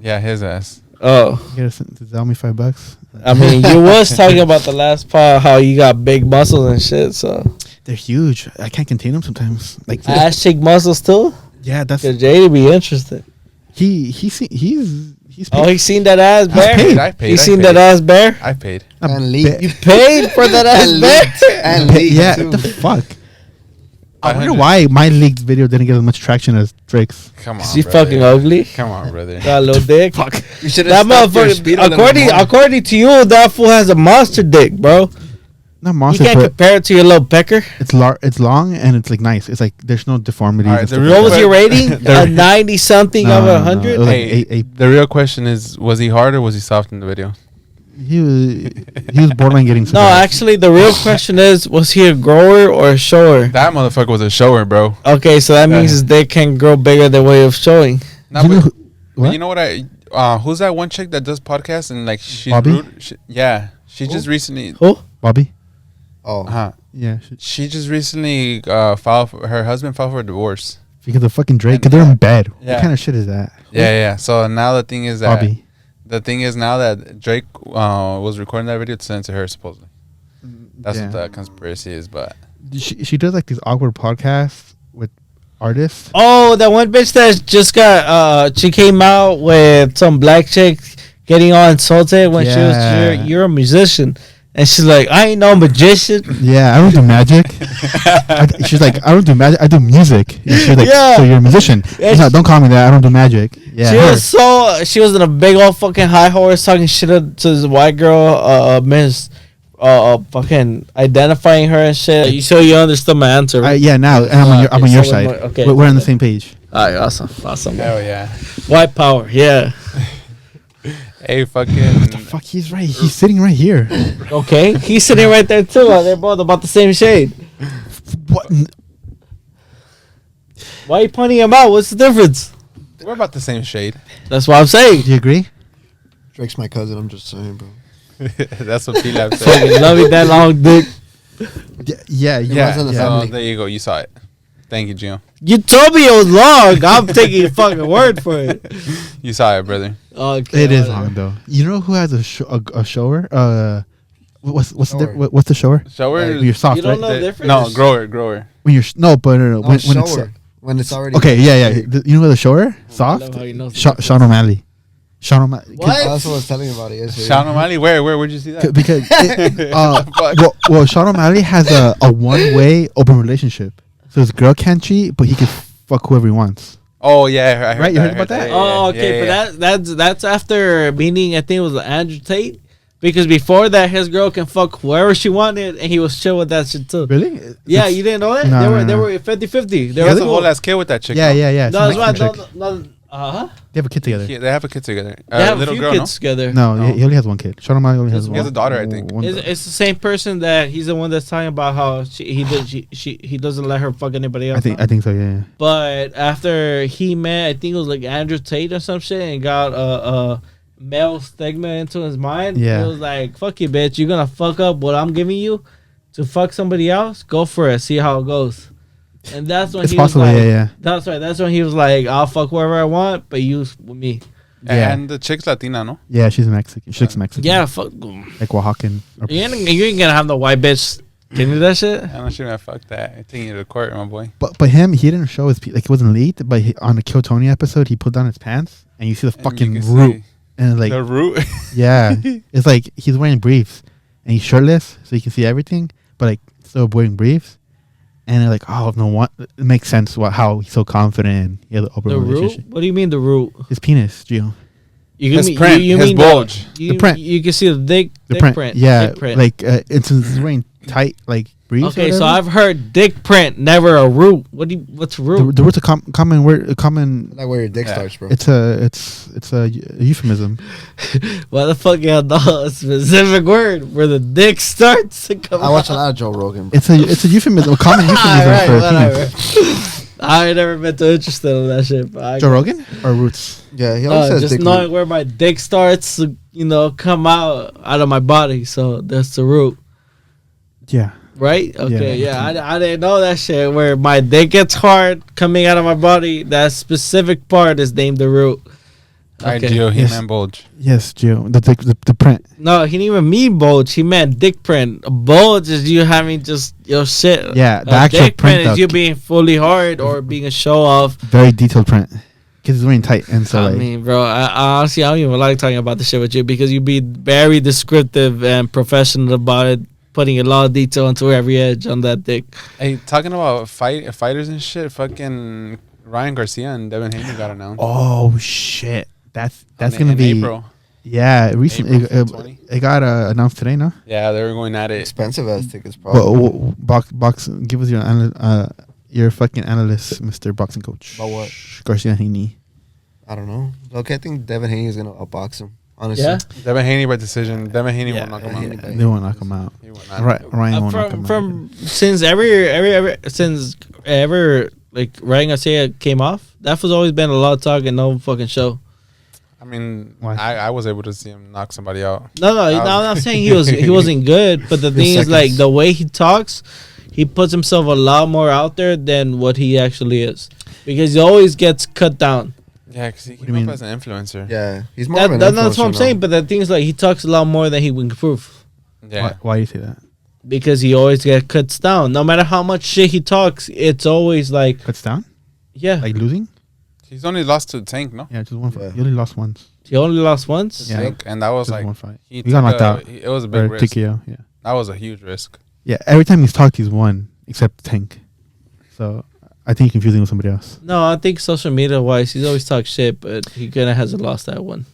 Yeah, his ass. oh, You gotta sell me $5. I mean, you was talking about the last part how you got big muscles and shit. So They're huge. I can't contain them sometimes. Like ass cheek muscles too. yeah, that's Cause Jay be interested. he's Oh, he seen that ass bear. paid. I paid. He I seen paid. that ass bear. I paid. And leak. You paid for that ass And bear. leak. And leak. yeah, too. what the fuck. I wonder 500. why my leaked video didn't get as much traction as Drake's. Come on. She brother. fucking ugly. Come on, brother. Got a little dick. You should That have stopped your motherfucker. speed a little more. According to you, that fool has a monster dick, bro. Not You monster, can't but compare it to your little pecker. it's long and it's like nice. It's like there's no deformities. Alright, and the stuff real What like was that. your rating? The- A 90 something No, of no, no, 100? it was like Hey, eight. the real question is, was he hard or was he soft in the video? He was borderline getting No, cigars. actually, the real question is: was he a grower or a shower? That motherfucker was a shower, bro. Okay, so that means his dick can grow bigger than way of showing. Nah, You know but, who- but what? you know what who's that one chick that does podcasts and like she's Bobby? rude? Yeah, she just recently. Who? Bobby. Oh, Yeah, She just recently her husband filed for a divorce. because of fucking Drake. Because they're in bed. Yeah. What kind of shit is that? Yeah. So now the thing is that Bobby. the thing is now that Drake was recording that video to send it to her supposedly. That's Yeah. what the conspiracy is, but She does like these awkward podcasts with artists. Oh, that one bitch that just got she came out with some black chick getting all insulted when she was Yeah. you're a musician, and she's like, I ain't no magician. Yeah, I don't do magic. She's like, I don't do magic. I do music. And she's like, Yeah. so you're a musician? Yeah, No, don't call me that. I don't do magic. Yeah, She her. was she was in a big old fucking high horse talking shit to this white girl, miss fucking identifying her and shit. So you understood my answer, right? Yeah, now and I'm on your so side. okay. We're on the same page. Alright, awesome. hell yeah. White power, yeah. Hey, fucking. The fuck, he's right. He's sitting right here. Okay, he's sitting right there too. They're both about the same shade. What? Why are you pointing him out? What's the difference? We're about the same shade. That's what I'm saying. Do you agree? Drake's my cousin. I'm just saying, bro. That's what P-Lab Fucking said. love you that long dick. Yeah. runs in the So family. there you go. You saw it. Thank you, Gio. You told me it was long. I'm taking your fucking word for it. You saw it, brother. Okay, It is whatever. long though. You know who has a shower? What's Shower. what's the shower? Shower. When you're soft, You don't right? know the difference? No, grower. When you're no, but no. No, When shower. it's When it's already okay, yeah. You know the shower? I Soft. love how you know Sean O'Malley. Sean O'Malley. What? That's what I was telling you about it yesterday. Sean O'Malley. Where'd you see that? Because Fuck. well, Sean O'Malley has a one-way open relationship. So his girl can't cheat, but he can fuck whoever he wants. Oh yeah, I heard Right, you that, heard I about that? Yeah, Oh, yeah, okay, yeah, but that's after meeting. I think it was Andrew Tate, because before that, his girl can fuck whoever she wanted, and he was chill with that shit too. Really? Yeah, It's- you didn't know that? No, they no, were 50-50. They He were has a cool. whole ass kid with that chick. Yeah, though. yeah, yeah. No, that's Some why. Mexican chick. Uh-huh. They have a kid together. They have a kid together. They have a little few girl, kids together. No, No. he only has one kid. Sean O'Malley only has He one. has a daughter, I think. One It's, daughter. it's the same person that he's the one that's talking about how he doesn't let her fuck anybody else. I think so. Yeah. But after he met, I think it was like Andrew Tate or some shit, and got a male stigma into his mind. Yeah. It was like, fuck you, bitch. You're gonna fuck up what I'm giving you to fuck somebody else? Go for it. See how it goes. And that's when It's he possible. was like, Yeah. that's right. That's when he was like, I'll fuck whoever I want, but you with me. Yeah. And the chick's Latina, no? Yeah, she's Mexican. She looks Mexican. Yeah, fuck. Like Oaxacan. Or- You ain't gonna have no white bitch. Can you do that shit? I'm not sure I fuck that. I'm taking you to court, my boy. But him, he didn't show his like it wasn't leaked. But on the Kill Tony episode, he pulled down his pants, and you see the And fucking you can root. see And like, the root. yeah, it's like he's wearing briefs, and he's shirtless, so you can see everything, but like still wearing briefs. And they're like, oh no, what? It makes sense how he's so confident. He has an open The root? relationship. What do you mean the root? His penis, Gio. You His mean, print, you his mean bulge. You, The print. You can see the dick The dick print. Yeah, Dick print. like it's he's wearing tight like briefs. Okay, or so whatever. I've heard dick print, never a root. What's root? the word's a common word. A common. Like where your dick Yeah. starts, bro. It's a euphemism. Why the fuck you have a specific word where the dick starts to come I watch a out? lot of Joe Rogan. Bro. It's a euphemism. A common euphemism Alright, for whatever. penis. I ain't never been too interested in that shit. But I Joe Rogan or Roots? Yeah, he always says just dick. knowing where my dick starts to, come out of my body. So that's the root. Yeah. Right? Okay, Yeah. I didn't know that shit. Where my dick gets hard coming out of my body, that specific part is named the root. Okay. Ideal Yes. He-Man bulge. Yes, Gio. The print. No, he didn't even mean bulge. He meant dick print. A bulge is you having just your shit. Yeah, the A actual dick print print, is though. you being fully hard or being a show off. Very detailed print. Because it's wearing tight and so I like. mean, bro, I honestly, I don't even like talking about this shit with you because you be very descriptive and professional about it, putting a lot of detail into every edge on that dick. Hey, talking about fighters and shit, fucking Ryan Garcia and Devin Haney got announced. Oh shit. That's gonna in be. April. Yeah, recently April 20. it got announced today, no? Yeah, they were going at it. Expensive ass tickets, probably. Well, box. Give us your fucking analyst, Mr. Boxing Coach. About what? Garcia Haney. I don't know. Okay, I think Devin Haney is gonna outbox him. honestly. Yeah. Devin Haney by decision. Devin Haney will knock him Haney out. by- They won't knock him out. He will not. Ryan won't knock him From out. since since like Ryan Garcia came off, that was always been a lot of talk and no fucking show. I mean, Why? I was able to see him knock somebody out. No, I'm not saying he wasn't good, but the thing is, like, the way he talks, he puts himself a lot more out there than what he actually is, because he always gets cut down. Yeah, because he do you came mean? up as an influencer. Yeah, he's more of an That's what influencer I'm now. saying. But the thing is, like, he talks a lot more than he would improve, Yeah. Why do you say that? because he always gets cuts down. No matter how much shit he talks, it's always like, Cuts down? yeah, Like losing? He's only lost to Tank, no? Yeah, just one fight. Yeah. You only lost once. he only lost once. Yeah. Tank, and that was Just like one fight. he He got took knocked out. It was a Or big risk. TKO, yeah. That was a huge risk. Yeah, every time he's talked, he's won, except Tank. So I think you're confusing with somebody else. No, I think social media wise, he's always talked shit, but he kind of hasn't lost that one.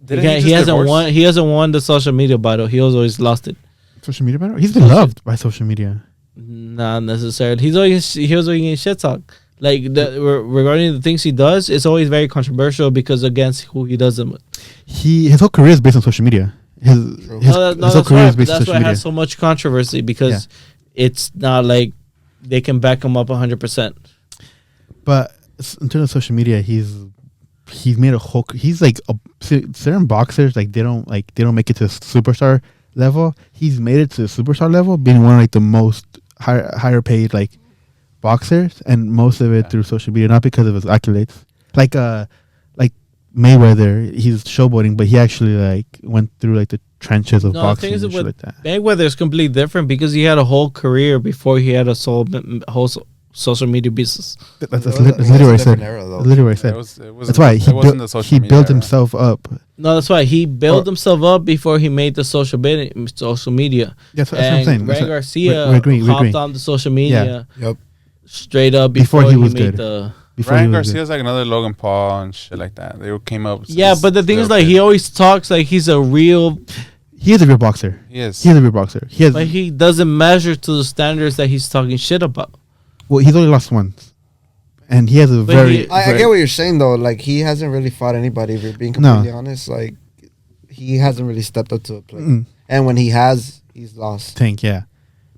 Didn't He hasn't won. He hasn't won the social media battle. He always lost it. Social media battle? He's been loved by social media. Not necessarily. He was always getting shit talk. Like regarding the things he does, it's always very controversial because against who he does them with. His whole career is based on social media. His whole That's career why, is based on that's social why it media. has so much controversy, because it's not like they can back him up 100%. But in terms of social media, he's made a whole. He's like certain boxers like they don't make it to superstar level. He's made it to the superstar level, being one of like the most higher paid like boxers, and most of it through social media, not because of his accolades. Like Mayweather, he's showboating, but he actually like went through like the trenches of No, the boxing thing is and shit with like that. Mayweather is completely different because he had a whole career before he had a whole social media business. That's It was literally what I a said. different era, though. That's literally what I said. It was, That's why it wasn't the social he media built era. himself up. No, that's why he built himself up before he made the social media. That's what I'm And saying. Ryan Garcia we agree. hopped on the social media Yep. straight up Before before, he he was made good. the. Ryan was good. Garcia's like another Logan Paul and shit like that. They came up. Yeah, since but the thing is, little like, kid. he always talks like he's a real, He is a real boxer. He is. He is a real boxer. He has. but he doesn't measure to the standards that he's talking shit about. Well, he's only lost once, and he has a But very. he- I get what you're saying though. Like he hasn't really fought anybody. If you're being completely honest, like he hasn't really stepped up to a plate. Mm, And when he has, he's lost. Tank, yeah,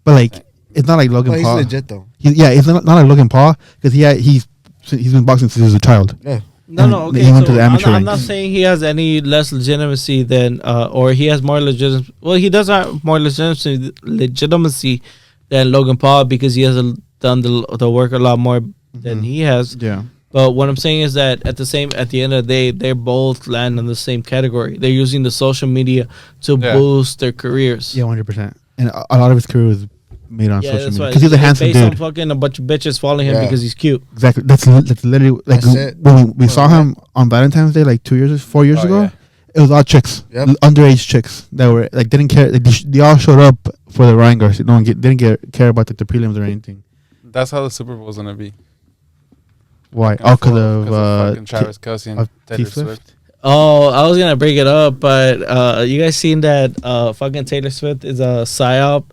but like it's not like Logan But he's Paul. legit though. It's not like Logan Paul because he's been boxing since he was a child. Yeah. No, And no, okay. he went So to the amateur I'm not ranks. saying he has any less legitimacy than, or he has more legitimacy. Well, he does have more legitimacy than Logan Paul because he has done the work a lot more than he has. Yeah, But what I'm saying is that at the end of the day, they both land in the same category. They're using the social media to Yeah. boost their careers. yeah, 100%. And a lot of his career was made on Yeah, social that's media why. because he's a It's handsome based on dude. fucking a bunch of bitches following him Yeah. because he's cute. Exactly. That's literally like That's it. when we saw him on Valentine's Day like 4 years Oh, ago. yeah. It was all chicks, Yep. underage chicks that were like didn't care. Like, they all showed up for the Ryan Garcia. No one care about like, the prelims or anything. That's how the Super Bowl's gonna be. Why? Going Oh, because forward, of fucking Travis Kelce and of Taylor T. Swift? Swift. Oh, I was gonna bring it up, but you guys seen that fucking Taylor Swift is a psyop,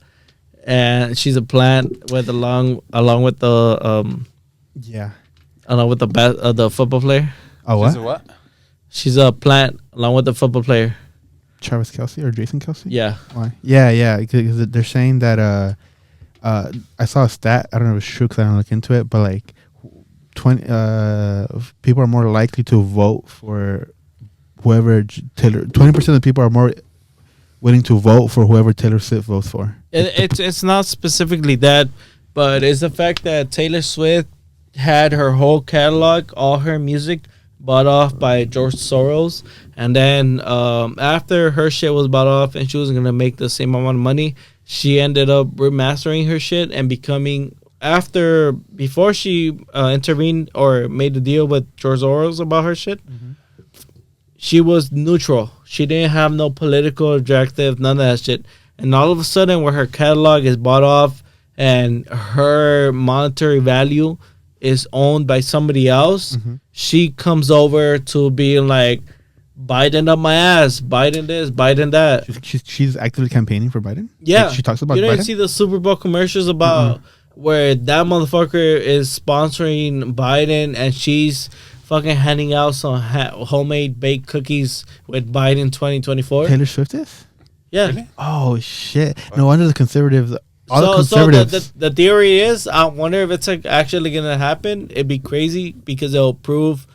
and she's a plant with along with the Yeah. along with the football player. Oh, She's what? a what? She's a plant along with the football player. Travis Kelce or Jason Kelce? Yeah. Why? Yeah. Because they're saying that I saw a stat. I don't know if it's true because I don't look into it, but like 20 people are more likely to vote for whoever Taylor. 20% of the people are more willing to vote for whoever Taylor Swift votes for. It's not specifically that, but it's the fact that Taylor Swift had her whole catalog, all her music, bought off by George Soros, and then after her shit was bought off and she wasn't gonna make the same amount of money, she ended up remastering her shit and becoming before she intervened or made a deal with George Soros about her shit. She was neutral. She didn't have no political objective, none of that shit. And all of a sudden, where her catalog is bought off and her monetary value is owned by somebody else, she comes over to being like, Biden up my ass, Biden this, Biden that. She's actively campaigning for Biden. Yeah. Like, she talks about You didn't Biden. see the Super Bowl commercials about where that motherfucker is sponsoring Biden and she's fucking handing out some homemade baked cookies with Biden 2024. Taylor Swift is? Yeah. Really? Oh shit! No wonder the conservatives. All the So conservatives. the theory is, I wonder if it's like actually gonna happen. It'd be crazy because it'll prove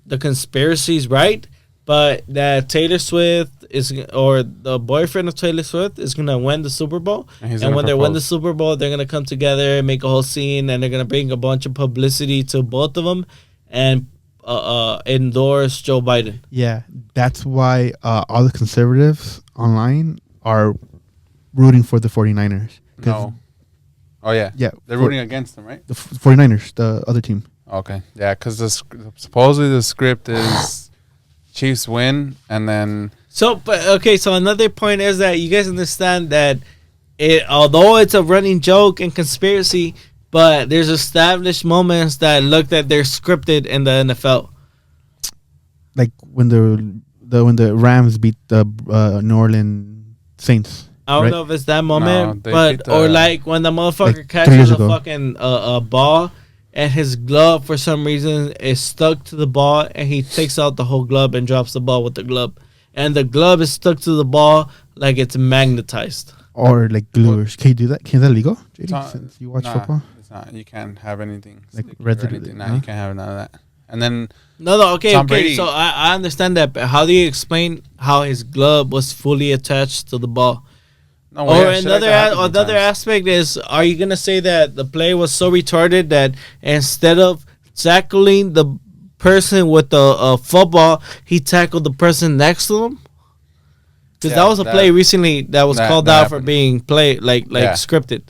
the conspiracy's right, but that Taylor Swift is, or the boyfriend of Taylor Swift is gonna win the Super Bowl, And he's and when gonna they win the propose. Super Bowl, they're gonna come together and make a whole scene, and they're gonna bring a bunch of publicity to both of them, and endorse Joe Biden. Yeah, that's why all the conservatives online are rooting for the 49ers. 'Cause No. Oh yeah. Yeah, They're for- rooting against them, right? The 49ers, the other team. Okay. Yeah, because supposedly the script is Chiefs win, and then So, but okay. So another point is that you guys understand that although it's a running joke and conspiracy, but there's established moments that look that they're scripted in the NFL. Like when the Rams beat the New Orleans Saints. I don't right? know if it's that moment, they but beat or the- like when the motherfucker Like 3 catches years a ago. fucking a ball and his glove for some reason is stuck to the ball and he takes out the whole glove and drops the ball with the glove, and the glove is stuck to the ball like it's magnetized. Or like gluers. Can you do that? Can that legal? JD, Tom- since you watch nah, football? It's not. You can't have anything Like sticky or residue, anything. huh? Nah, you can't have none of that. And then No, okay, Tom okay. Brady- So I understand that, but how do you explain how his glove was fully attached to the ball? no, well, Or yeah, shit like another that happens another sometimes. aspect is, are you gonna say that the play was so retarded that instead of tackling the person with the football, he tackled the person next to him? Because Yeah, that was a play recently that was that- called that out for happened. being played like Yeah. scripted.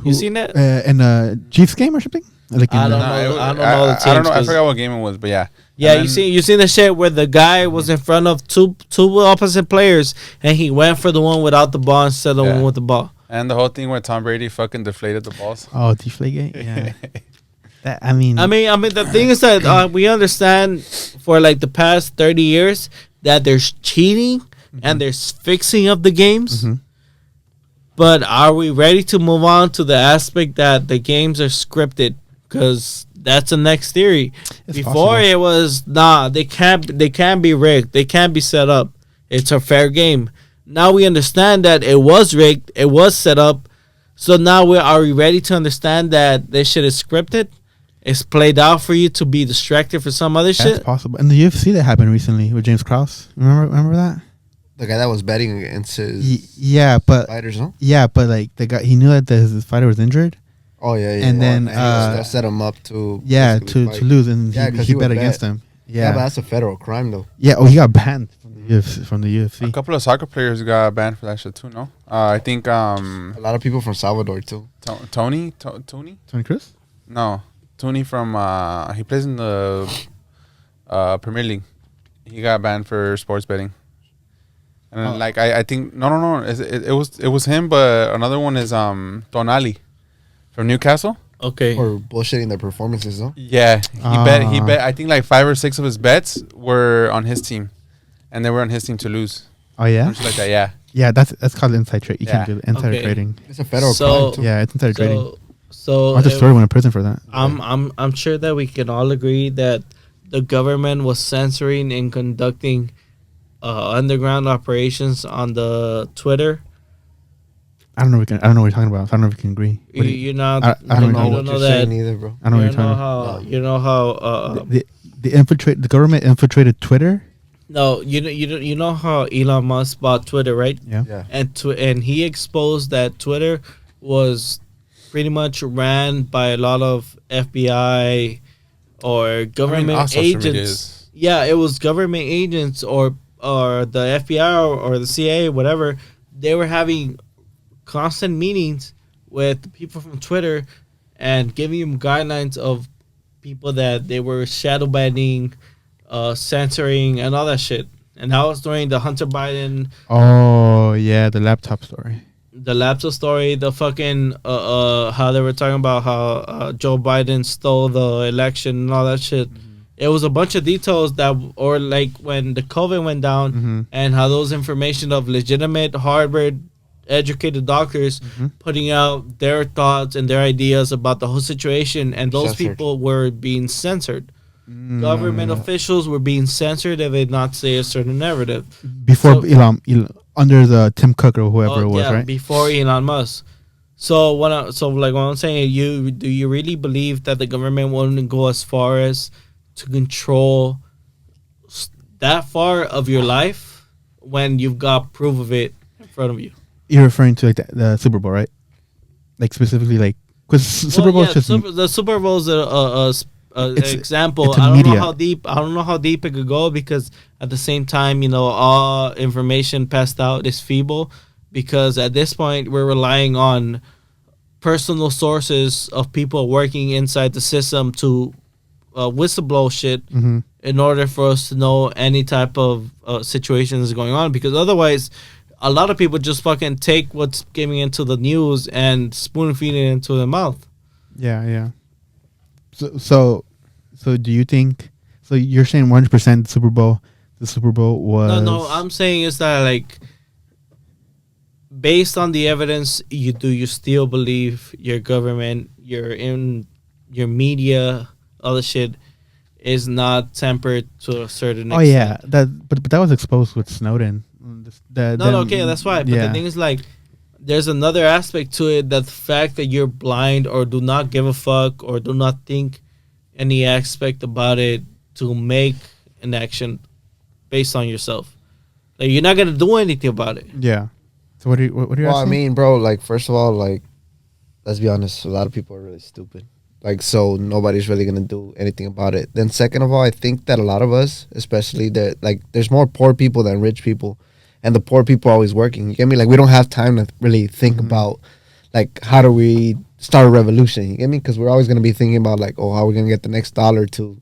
You seen that? In a Chiefs game or something? Like in I don't the- know. it was- I don't know the I don't teams, know. I 'cause- forgot what game it was, but yeah. Yeah, And you seen the shit where the guy was in front of two opposite players and he went for the one without the ball instead of the Yeah. one with the ball. And the whole thing where Tom Brady fucking deflated the balls. Oh, Deflategate? Yeah. That, I mean, I mean, the thing is that we understand for like the past 30 years that there's cheating and there's fixing of the games. Mhm. But are we ready to move on to the aspect that the games are scripted? Because that's the next theory. It's Before possible. it was they can't be rigged, they can't be set up. It's a fair game. Now we understand that it was rigged, it was set up. So now are we ready to understand that this shit is scripted? It's played out for you to be distracted for some other that's shit. possible. And the UFC that happened recently with James Krause. Remember that? The guy that was betting against his Yeah, but fighters, no? like the guy, he knew that his fighter was injured. Oh yeah, yeah. And yeah. then, that set him up to Yeah, basically to fight. lose, and Yeah, he 'cause he bet would against bet. him. Yeah, but Yeah, that's a federal crime though. yeah. Oh, he got banned from the UFC. From the A UFC. couple of soccer players got banned for that shit too. No, I think A lot of people from Salvador too. Tony. Tony Cruz. No, Tony from he plays in the Premier League. He got banned for sports betting. And then, like I think no, it was him, but another one is Tonali from Newcastle. Okay. Or bullshitting their performances, though. Yeah, he Ah. bet. I think like 5 or 6 of his bets were on his team, and they were on his team to lose. Oh yeah, Something like that. Yeah. yeah. That's called inside trade. You Yeah. can't do insider Okay. trading. It's a federal So- crime too. Yeah, it's insider trading. So I went to Florida, went to prison for that. I'm sure that we can all agree that the government was censoring and conducting underground operations on the Twitter. I don't know. I don't know what you're talking about. I don't know if we can agree. What do you- You're not. I don't you know don't what know you're that. saying either, bro. I don't know You what you're know talking how. No. You know how. The infiltrate. The government infiltrated Twitter. No, you know how Elon Musk bought Twitter, right? Yeah. Yeah. And he exposed that Twitter was pretty much ran by a lot of FBI or government all social media agents. is. Yeah, it was government agents or the FBI or the CIA, whatever. They were having constant meetings with people from Twitter and giving them guidelines of people that they were shadow banning, censoring, and all that shit. And that was during the Hunter Biden, Oh yeah, the laptop story. the laptop story, the fucking how they were talking about how Joe Biden stole the election and all that shit. It was a bunch of details that, or like when the COVID went down, Mhm. and how those information of legitimate Harvard educated doctors putting out their thoughts and their ideas about the whole situation, and those Censored. people were being censored. government officials were being censored if they not say a certain narrative. Before So- Elon, under the Tim Cook or whoever it was, right? Before Elon Musk. So what I'm saying, do you really believe that the government won't go as far as to control that far of your life when you've got proof of it in front of you? You're referring to like the Super Bowl, right? Like specifically, like because Super Bowl is just the Super Bowl is a It's- example. it's a I don't media. know how deep. I don't know how deep it could go because at the same time, all information passed out is feeble because at this point we're relying on personal sources of people working inside the system to whistleblow shit Mhm. in order for us to know any type of situation is going on because otherwise a lot of people just fucking take what's getting into the news and spoon feed it into their mouth. yeah. So do you think? So you're saying 100% the Super Bowl was No, I'm saying is that like based on the evidence, you still believe your government, your media, all the shit is not tempered to a certain Oh extent. yeah, but that was exposed with Snowden. Okay, that's why. But the thing is, like, there's another aspect to it that the fact that you're blind or do not give a fuck or do not think any aspect about it to make an action based on yourself. Like, you're not going to do anything about it. Yeah. So what are you Well, I asking? mean, bro, like, first of all, like, let's be honest, a lot of people are really stupid. Like, so nobody's really gonna do anything about it. Then second of all, I think that a lot of us, especially there's more poor people than rich people, and the poor people are always working. You get me? Like, we don't have time to really think about, like, how do we start a revolution? You get me? Because we're always gonna be thinking about, like, oh, how are we gonna get the next dollar to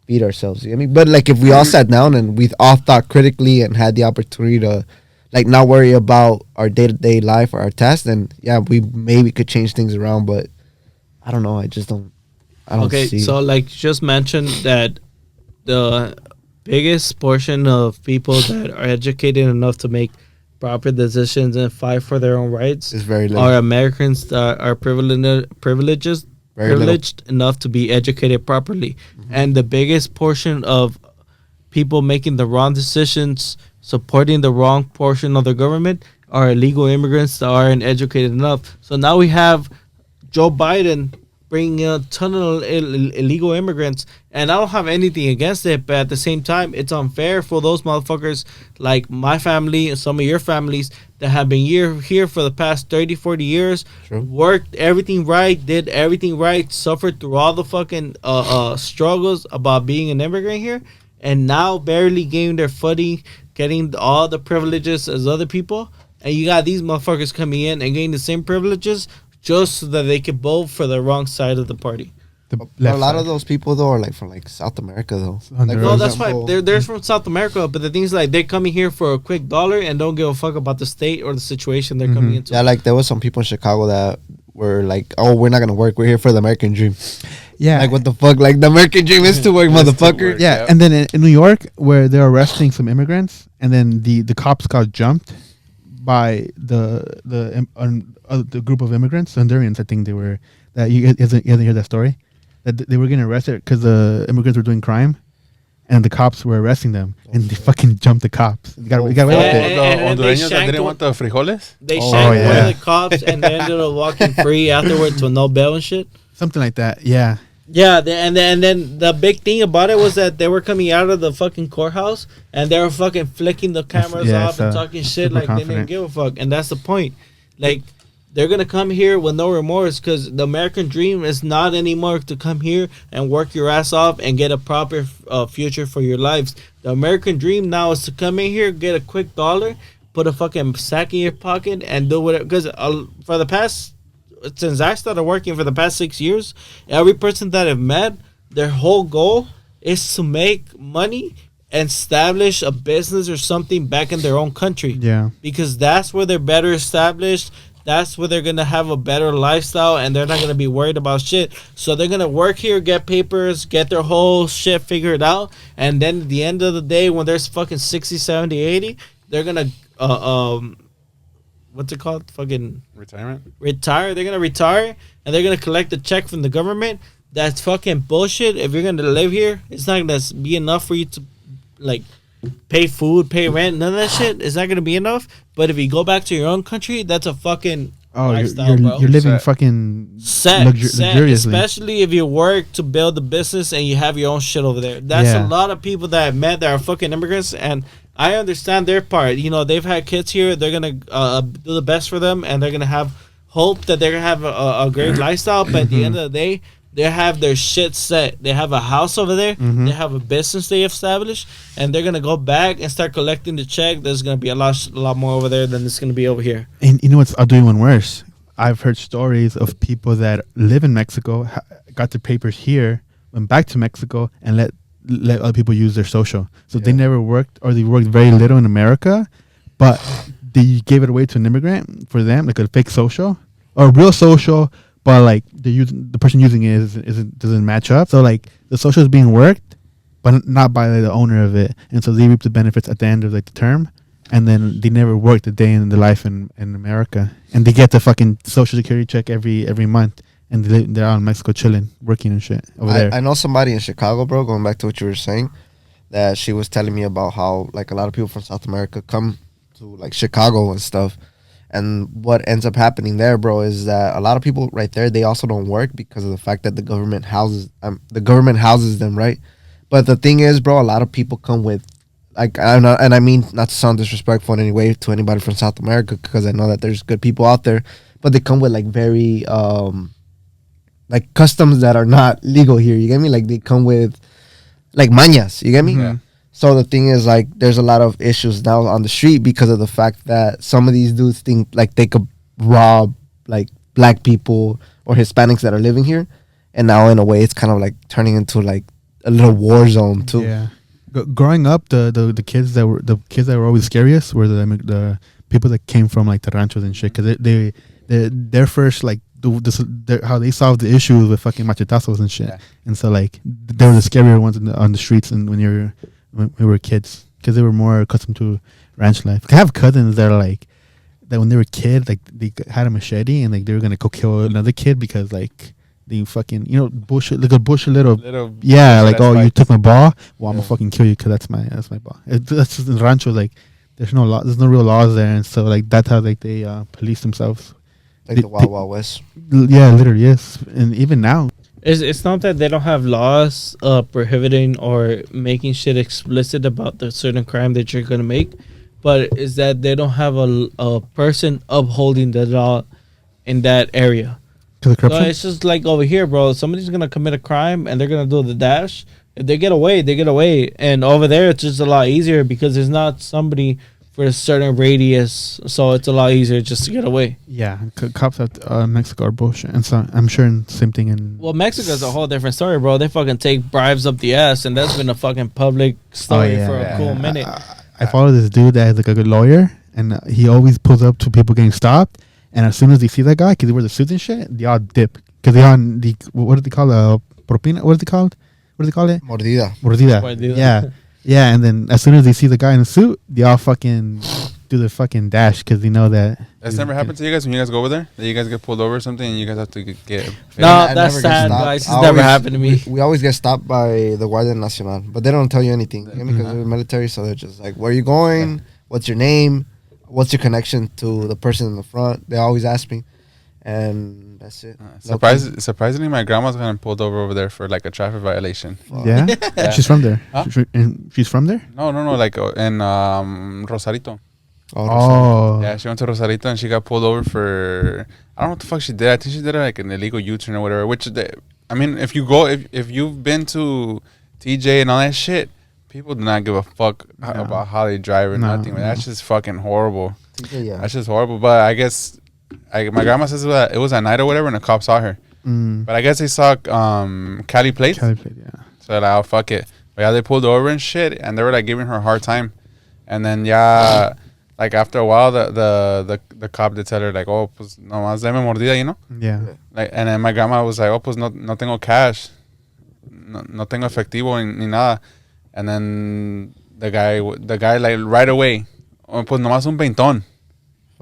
feed ourselves? You get me? But like, if we all sat down and we all thought critically and had the opportunity to, like, not worry about our day-to-day life or our tasks, then yeah, we maybe could change things around. But I don't know. I don't Okay, see. so like just mentioned that the biggest portion of people that are educated enough to make proper decisions and fight for their own rights It's very little. are Americans that are privileged Very little. enough to be educated properly. Mm-hmm. And the biggest portion of people making the wrong decisions, supporting the wrong portion of the government, are illegal immigrants that aren't educated enough. So now we have Joe Biden bringing in a ton of illegal immigrants, and I don't have anything against it, but at the same time, it's unfair for those motherfuckers like my family and some of your families that have been here for the past 30, 40 years, True. worked everything right, did everything right, suffered through all the fucking struggles about being an immigrant here, and now barely getting their footing, getting all the privileges as other people, and you got these motherfuckers coming in and getting the same privileges just so that they can vote for the wrong side of the party. The But left a lot side. of those people though are like from like South America though. Honduras. Like, No, for that's example- fine. They're from South America, but the thing is, like, they're coming here for a quick dollar and don't give a fuck about the state or the situation they're coming into. Yeah, like there was some people in Chicago that were like, "Oh, we're not gonna work. We're here for the American dream." Yeah. Like, what the fuck? Like, the American dream is to work, Is to motherfucker. work. Yeah, Yeah. and then in New York, where they're arresting some immigrants, and then the cops got jumped by the group of immigrants, Hondurans. I think they were that you hasn't heard that story, that they were getting arrested because the immigrants were doing crime, and the cops were arresting them, and they fucking jumped the cops. They got away with Yeah, it. and The then they Hondureños that shanked didn't one- want the frijoles? They Oh, shanked one yeah. of the cops and they ended up walking free afterwards with no bail and shit. Something like that. Yeah. Yeah, and then the big thing about it was that they were coming out of the fucking courthouse and they were fucking flicking the cameras yeah, off and so talking shit super like they confident. didn't give a fuck. And that's the point. Like, they're gonna come here with no remorse because the American dream is not anymore to come here and work your ass off and get a proper future for your lives. The American dream now is to come in here, get a quick dollar, put a fucking sack in your pocket, and do whatever. Because for the past, since I started working for the past 6 years, every person that I've met, their whole goal is to make money and establish a business or something back in their own country. Yeah. Because that's where they're better established. That's where they're gonna have a better lifestyle, and they're not gonna be worried about shit. So they're gonna work here, get papers, get their whole shit figured out, and then at the end of the day, when there's fucking 60, 70, 80, they're gonna what's it called? Fucking Retirement? retire. They're gonna retire, and they're gonna collect a check from the government that's fucking bullshit. If you're gonna live here, it's not gonna be enough for you to like pay food, pay rent, none of that shit. It's not gonna be enough. But if you go back to your own country, that's a fucking lifestyle, bro. you're living Set. fucking set, luxuriously. especially if you work to build a business and you have your own shit over there. That's Yeah. a lot of people that I've met that are fucking immigrants, and I understand their part. You know, they've had kids here. They're gonna do the best for them, and they're gonna have hope that they're gonna have a great lifestyle. But at the end of the day, they have their shit set. They have a house over there. They have a business they established, and they're gonna go back and start collecting the check. There's gonna be a lot more over there than it's gonna be over here. And you know what's? I'll do one worse. I've heard stories of people that live in Mexico, got their papers here, went back to Mexico, and let other people use their social. So they never worked, or they worked very little in America, but they gave it away to an immigrant for them, like a fake social or a real social, but like the person using it doesn't match up. So like the social is being worked, but not by the owner of it, and so they reap the benefits at the end of like the term. And then they never worked a day in the life in America, and they get the fucking social security check every month, and they're out in Mexico chilling, working and shit over there. I know somebody in Chicago, bro, going back to what you were saying, that she was telling me about how like a lot of people from South America come to like Chicago and stuff. And what ends up happening there, bro, is that a lot of people right there, they also don't work because of the fact that the government houses them, right? But the thing is, bro, a lot of people come with like, and I mean not to sound disrespectful in any way to anybody from South America, because I know that there's good people out there, but they come with like very like customs that are not legal here. You get me? Like they come with like mañas. You get me? Yeah. So the thing is, like, there's a lot of issues now on the street because of the fact that some of these dudes think like they could rob like black people or Hispanics that are living here, and now in a way it's kind of like turning into like a little war zone too. Yeah. Growing up, the kids that were always scariest were the people that came from like the ranchos and shit, because their first like how they solved the issues with fucking machetazos and shit, and so like they were the scarier ones on the streets, and when we were kids, because they were more accustomed to ranch life. I have cousins that are like that when they were kids, like they had a machete and like they were gonna go kill another kid because like they fucking bullshit, like a bullshit little yeah, like, oh, you took my ball, well I'm gonna fucking kill you because that's my ball. That's just in rancho, like there's no law, there's no real laws there, and so like that's how like they police themselves, Like the Wild Wild West. Yeah, literally, yes. And even now, it's not that they don't have laws prohibiting or making shit explicit about the certain crime that you're gonna make, but is that they don't have a person upholding the law in that area. because of So corruption. it's just like over here, bro. Somebody's gonna commit a crime and they're gonna do the dash. If they get away, they get away. And over there, it's just a lot easier because there's not somebody for a certain radius, so it's a lot easier just to get away. Yeah, cops at Mexico are bullshit, and so I'm sure same thing in. Well, Mexico's a whole different story, bro. They fucking take bribes up the ass, and that's been a fucking public story for a cool minute. I follow this dude that is like a good lawyer, and he always pulls up to people getting stopped. And as soon as they see that guy, because he wears the suits and shit, they all dip. Because they on the, what do they call it? Propina? What is it called? What do they call it? Mordida. Mordida. Yeah. Yeah, and then as soon as they see the guy in the suit, they all fucking do the fucking dash because they know that. That's never happened to you guys when you guys go over there? That you guys get pulled over or something and you guys have to get No, I that's never get sad, stopped. guys. It's I never always- happened to me. We always get stopped by the Guardia Nacional, but they don't tell you anything. You get me? Because they're military, so they're just like, where are you going? What's your name? What's your connection to the person in the front? They always ask me. And that's it. Surprisingly, my grandma's gotten pulled over there for like a traffic violation. Yeah? Yeah. She's from there. Huh? She's from there? No, like in Rosarito. Oh. Yeah, she went to Rosarito and she got pulled over for, I don't know what the fuck she did. I think she did like an illegal U-turn or whatever. Which, I mean, if you've been to TJ and all that shit, people do not give a fuck about how they drive or nothing. Man. That's just fucking horrible. Yeah. That's just horrible. But I guess my grandma says it was at night or whatever, and the cops saw her. But I guess they saw Cali plates. Cali plate, yeah. So they're like, oh, fuck it. But yeah, they pulled over and shit, and they were like giving her a hard time. And then yeah, like after a while, the cop did tell her like, oh, pues nomás deme mordida, you know. Yeah. Like, and then my grandma was like, oh, pues no tengo cash, no tengo efectivo ni nada. And then the guy like right away, oh, pues nomás un peintón.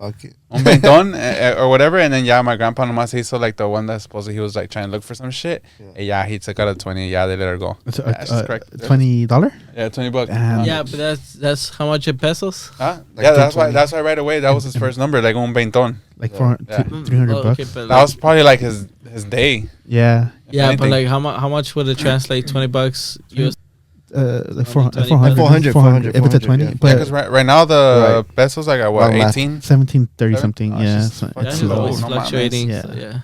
Fuck it. un ventón or whatever, and then my grandpa nomás hizo like the one that supposedly he was like trying to look for some shit. Yeah, he took out a 20. Yeah, they let her go. That's correct. $20. Yeah, $20. Damn. Yeah, but that's how much in pesos? Huh? Like Yeah, 220. that's why right away that was his first number, like un ventón. Like Yeah. 300 Oh, bucks. okay, but That was probably like his day. Yeah. if yeah, but anything. like how much would it translate? $20 US. Like 400, 400. If it's a 20. yeah. Yeah, But because right now the pesos like at what, Wrong math. 18? 1730 something. Oh, Yeah. it's So just Yeah, it's it's low. low. always No mames. fluctuating. Yeah. So, yeah.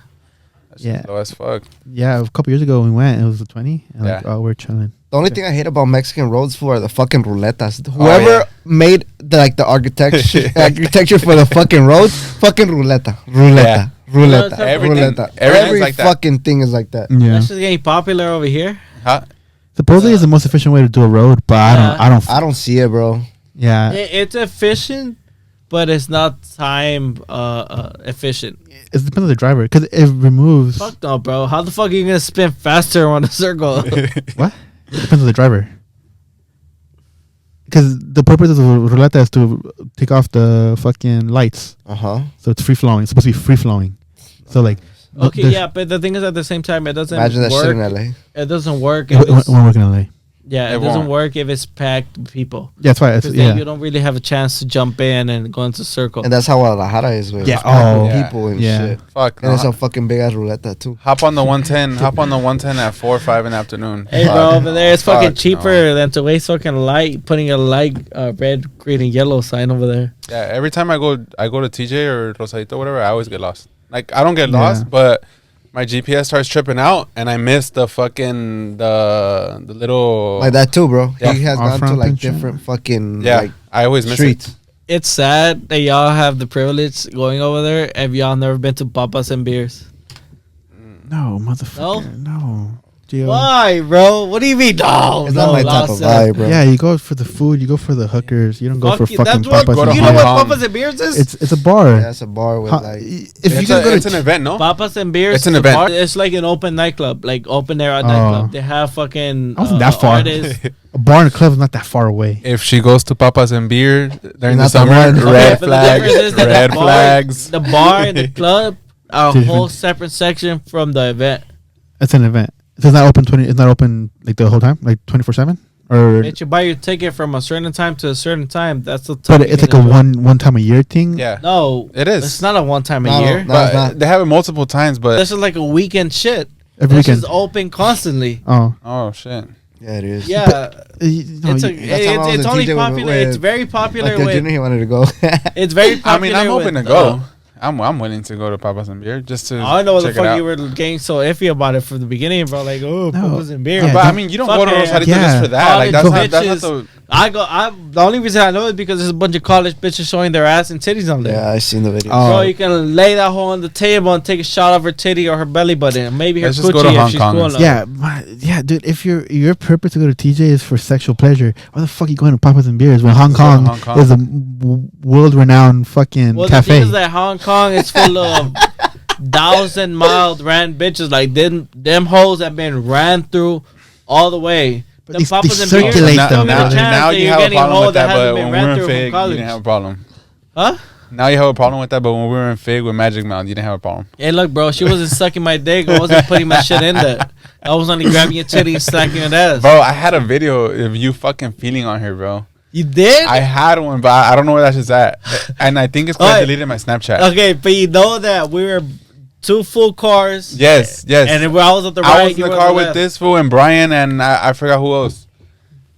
That's Yeah. just low as fuck. Yeah, a couple years ago we went. It was a 20. And like, Yeah. oh, we're chilling. The only thing I hate about Mexican roads for are the fucking ruletas. Whoever yeah. made the architecture for the fucking roads, fucking ruleta, Yeah. ruleta, Everything- ruleta. everything's Every like that. fucking thing is like that. Yeah. That's just getting popular over here. Huh? Supposedly it's the most efficient way to do a road, but I don't see it, bro. yeah. It's efficient, but it's not time efficient. It depends on the driver because it removes. Fuck no, bro. How the fuck are you gonna spin faster on a circle? What? It depends on the driver. Because the purpose of the ruleta is to take off the fucking lights, Uh-huh. so it's free flowing. It's supposed to be free flowing. So like, Okay, there's- yeah, but the thing is, at the same time, it doesn't Imagine that shit in work. LA. It doesn't work. It If won't it's, work in LA. yeah, it It doesn't won't. work if it's packed with people. Yeah, that's why. It's, Because then you yeah. don't really have a chance to jump in and go into circle. And that's how Guadalajara is with Yeah, fucking oh. people and Yeah. shit. Fuck. And No, it's a fucking big ass ruleta too. hop on the 110. Hop on the 110 at 4 or 5 in the afternoon. Hey, bro, Fuck. over there, it's fucking Fuck, cheaper no. than to waste fucking light, putting a light red, green, and yellow sign over there. Yeah, every time I go to TJ or Rosadito, whatever, I always get lost. Like I don't get Yeah. lost, but my GPS starts tripping out, and I miss the fucking the little. Like that too, bro. Yeah. He has Off gone to ramp like and shit. different fucking Yeah, like I always miss streets. it. It's sad that y'all have the privilege going over there and y'all never been to Papas and Beers. No, motherfucker. No. Gio. Why, bro? What do you mean? No, It's no, not my type of Lhasa. vibe, bro. Yeah, you go for the food. You go for the hookers. You don't go Fuck for you, fucking that's what, papas. Go to you and know Hong what Kong. Papas and Beers is? It's a bar. Yeah, it's a bar with Huh, like if you It's, just go it's to an event, no? Papas and Beers. It's an is a event. bar. It's like an open nightclub, like open air nightclub. They have fucking. I wasn't that far. artists. a bar and a club is not that far away. If she goes to Papas and Beer during the Not the summer, one. Okay, red but the difference flags, is that red the bar, flags. The bar and the club are a Different. whole separate section from the event. It's an event. So it's not open 20. It's not open like the whole time, like 24/7, or. That you buy your ticket from a certain time to a certain time. That's the time. But you it's get like a into it. one time a year thing. Yeah, No, it is. It's not a one time a No, year. no. But it's not. they have it multiple times. But This is like a weekend shit. Every This weekend. is open constantly. Oh. oh shit, yeah, it is. Yeah, No, it's a, that's how I was it's a only TJ with- popular. with- It's very popular Like the with. junior, he wanted to go. It's very popular. I mean, I'm open to with, go. I'm willing to go to Papas and Beer just to. I don't know what the check it fuck out. you were getting so iffy about it from the beginning, bro. Like, oh, No. Papas and Beer. Yeah, But I don't- mean, you don't Fuck go to it. Rosarito Yeah. just for that. Like that's College not bitches. the. I go. The only reason I know is because there's a bunch of college bitches showing their ass and titties on there. yeah, I seen the video. Oh. Bro, you can lay that hoe on the table and take a shot of her titty or her belly button, maybe her Let's just coochie go to if Hong she's Kong cool and- enough. Yeah, dude. If your purpose to go to TJ is for sexual pleasure, why the fuck you going to Papas and Beers when Hong Let's go to Kong, Hong Kong. is a world-renowned fucking Well, the thing cafe? is that Hong Kong is full of 1,000-mile ran bitches. Like them hoes have been ran through all the way. But The they Papas and circulate Beers, now, you them, don't get now, a brother. chance now that you you're have a getting problem hoe with that, hasn't but been when we ran were in through from Fig, you college. didn't have a problem. Huh? Now you have a problem with that, but when we were in Fig with Magic Mountain, you didn't have a problem. Hey, look, bro. She wasn't sucking my dick. I wasn't putting my shit in there. I was only grabbing your titty and slacking your ass. Bro, I had a video of you fucking feeling on her, bro. You did? I had one, but I don't know where that shit's at. And I think it's because I Alright. deleted my Snapchat. Okay, but you know that we were two full cars. Yes, yes. And then I was at the right. I was in you the were car on with left. this fool and Brian and I forgot who else.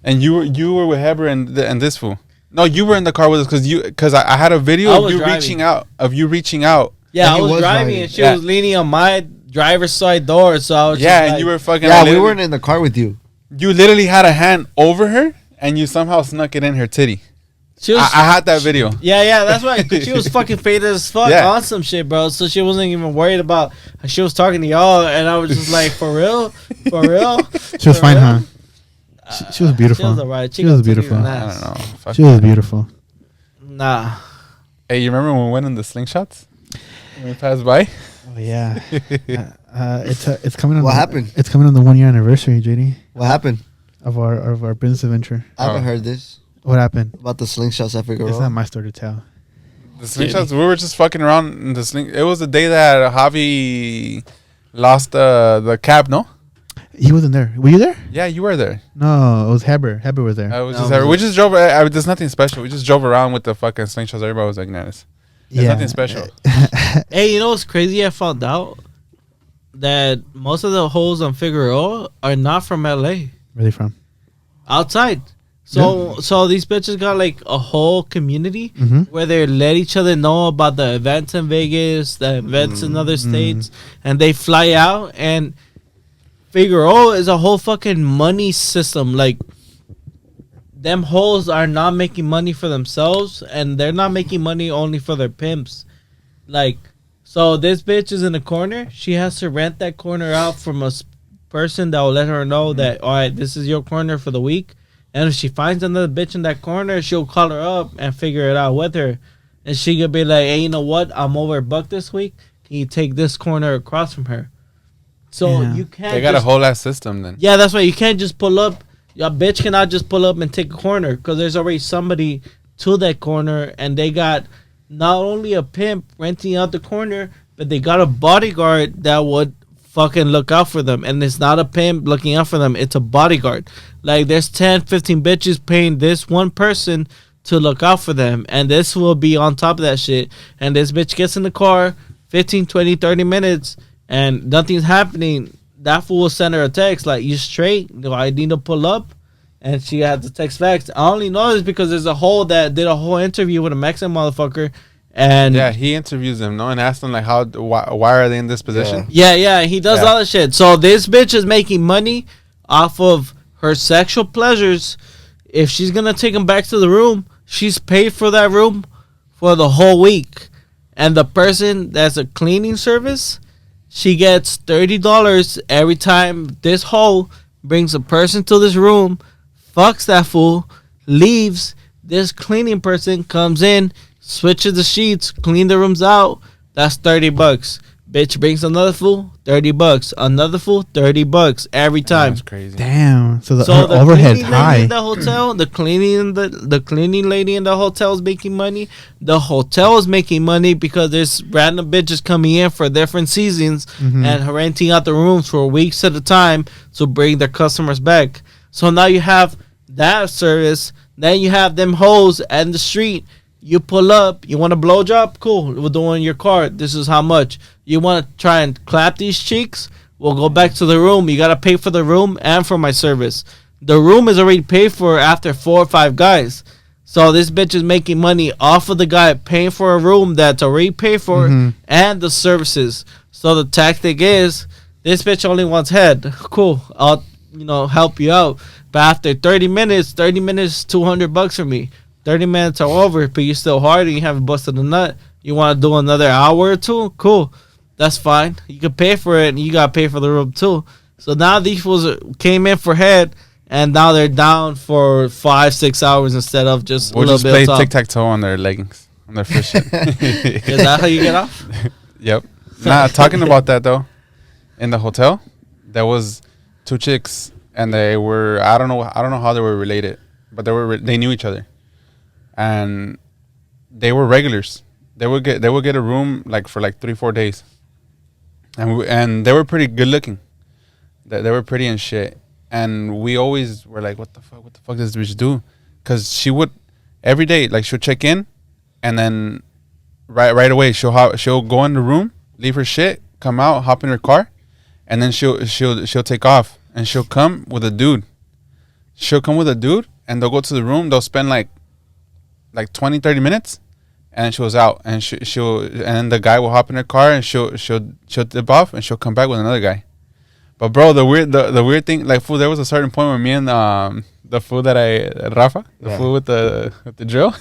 And you were with Heber and this fool. No, you were in the car with us because I had a video I of was you driving. reaching out. Yeah, Yeah, I he was was driving driving. and she Yeah. was leaning on my driver's side door. So I was Yeah, just and like, you were fucking. yeah, I we literally- weren't in the car with you. You literally had a hand over her and you somehow snuck it in her titty. She was, I had that video. yeah, that's right. 'Cause she was fucking faded as fuck Yeah. on some shit, bro. So she wasn't even worried about. She was talking to y'all, and I was just like, for real, for real. She was For fine, real? huh? She was beautiful. She was alright. She was beautiful. I don't know. Fuck. She was beautiful. Nah. Hey, you remember when we went in the slingshots? When we passed by? Oh yeah. It's coming on. What the- happened? It's coming on the 1 year anniversary, JD, What happened? of our business adventure. I haven't Oh. heard this What happened? about the slingshots at Figueroa. It's not my story to tell. The slingshots, we were just fucking around in the sling. It was the day that Javi lost the cab, no? He wasn't there. Were you there? Yeah, you were there. No, it was Heber. Heber was there. We just drove. There's nothing special. We just drove around with the fucking slingshots. Everybody was like, "Nice." There's nothing special. Hey, you know what's crazy? I found out that most of the hoes on Figueroa are not from LA. Where are they from? Outside. So these bitches got like a whole community where they let each other know about the events in Vegas, the events in other states, and they fly out. And Figueroa is a whole fucking money system. Like, them hoes are not making money for themselves, and they're not making money only for their pimps. Like, so this bitch is in a corner. She has to rent that corner out from a person that will let her know that, all right, this is your corner for the week. And if she finds another bitch in that corner, she'll call her up and figure it out with her. And she could be like, hey, you know what? I'm over $1 this week. Can you take this corner across from her? So you can't. They got a whole ass system then. Yeah, that's why you can't just pull up. Your bitch cannot just pull up and take a corner because there's already somebody to that corner, and they got not only a pimp renting out the corner, but they got a bodyguard that would fucking look out for them. And it's not a pimp looking out for them, it's a bodyguard. Like, there's 10, 15 bitches paying this one person to look out for them, and this will be on top of that shit. And this bitch gets in the car 15, 20, 30 minutes and nothing's happening. That fool will send her a text like, you straight? Do I need to pull up? And she had to text back. I only know this because there's a whole that did a whole interview with a Mexican motherfucker. And yeah, he interviews them, no, and asks them like, why are they in this position? Yeah, he does all that shit. So this bitch is making money off of her sexual pleasures. If she's gonna take him back to the room, she's paid for that room for the whole week. And the person that's a cleaning service, she gets $30 every time this hoe brings a person to this room, fucks that fool, leaves. This cleaning person comes in, switches the sheets, clean the rooms out. That's $30. Bitch brings another fool, $30. Another fool, $30 every time. That's crazy. Damn. So the The overhead's cleaning lady high. in the hotel, the cleaning lady in the hotel is making money. The hotel is making money because there's random bitches coming in for different seasons and renting out the rooms for weeks at a time to bring their customers back. So now you have that service. Then you have them hoes in the street. You pull up. You want a blowjob? Cool. We'll do it in your car. This is how much. You want to try and clap these cheeks? We'll go back to the room. You got to pay for the room and for my service. The room is already paid for after 4 or 5 guys. So this bitch is making money off of the guy paying for a room that's already paid for and the services. So the tactic is, this bitch only wants head. Cool. I'll help you out. But after 30 minutes, $200 for me. 30 minutes are over, but you're still hard and you haven't busted a nut. You want to do another hour or two? Cool. That's fine. You can pay for it and you got to pay for the room too. So now these fools came in for head and now they're down for 5-6 hours instead of just We'll a little just bit play of tic-tac-toe on their leggings, on their fish shit. Is that how you get off? Yep. Nah, talking about that though, in the hotel, there was 2 chicks and they were, I don't know how they were related, but they knew each other. And they were regulars. They would get a room like for like 3-4 days, and they were pretty good looking. They were pretty and shit. And we always were like, what the fuck does this bitch do? Because she would every day, like, she'll check in, and then right away she'll go in the room, leave her shit, come out, hop in her car, and then she'll take off, and she'll come with a dude. And they'll go to the room. They'll spend like 20-30 minutes, and she was out, and and the guy will hop in her car, and she'll dip off, and she'll come back with another guy. But bro, the weird thing, like, fool, there was a certain point where me and the fool Rafa, the fool with the drill,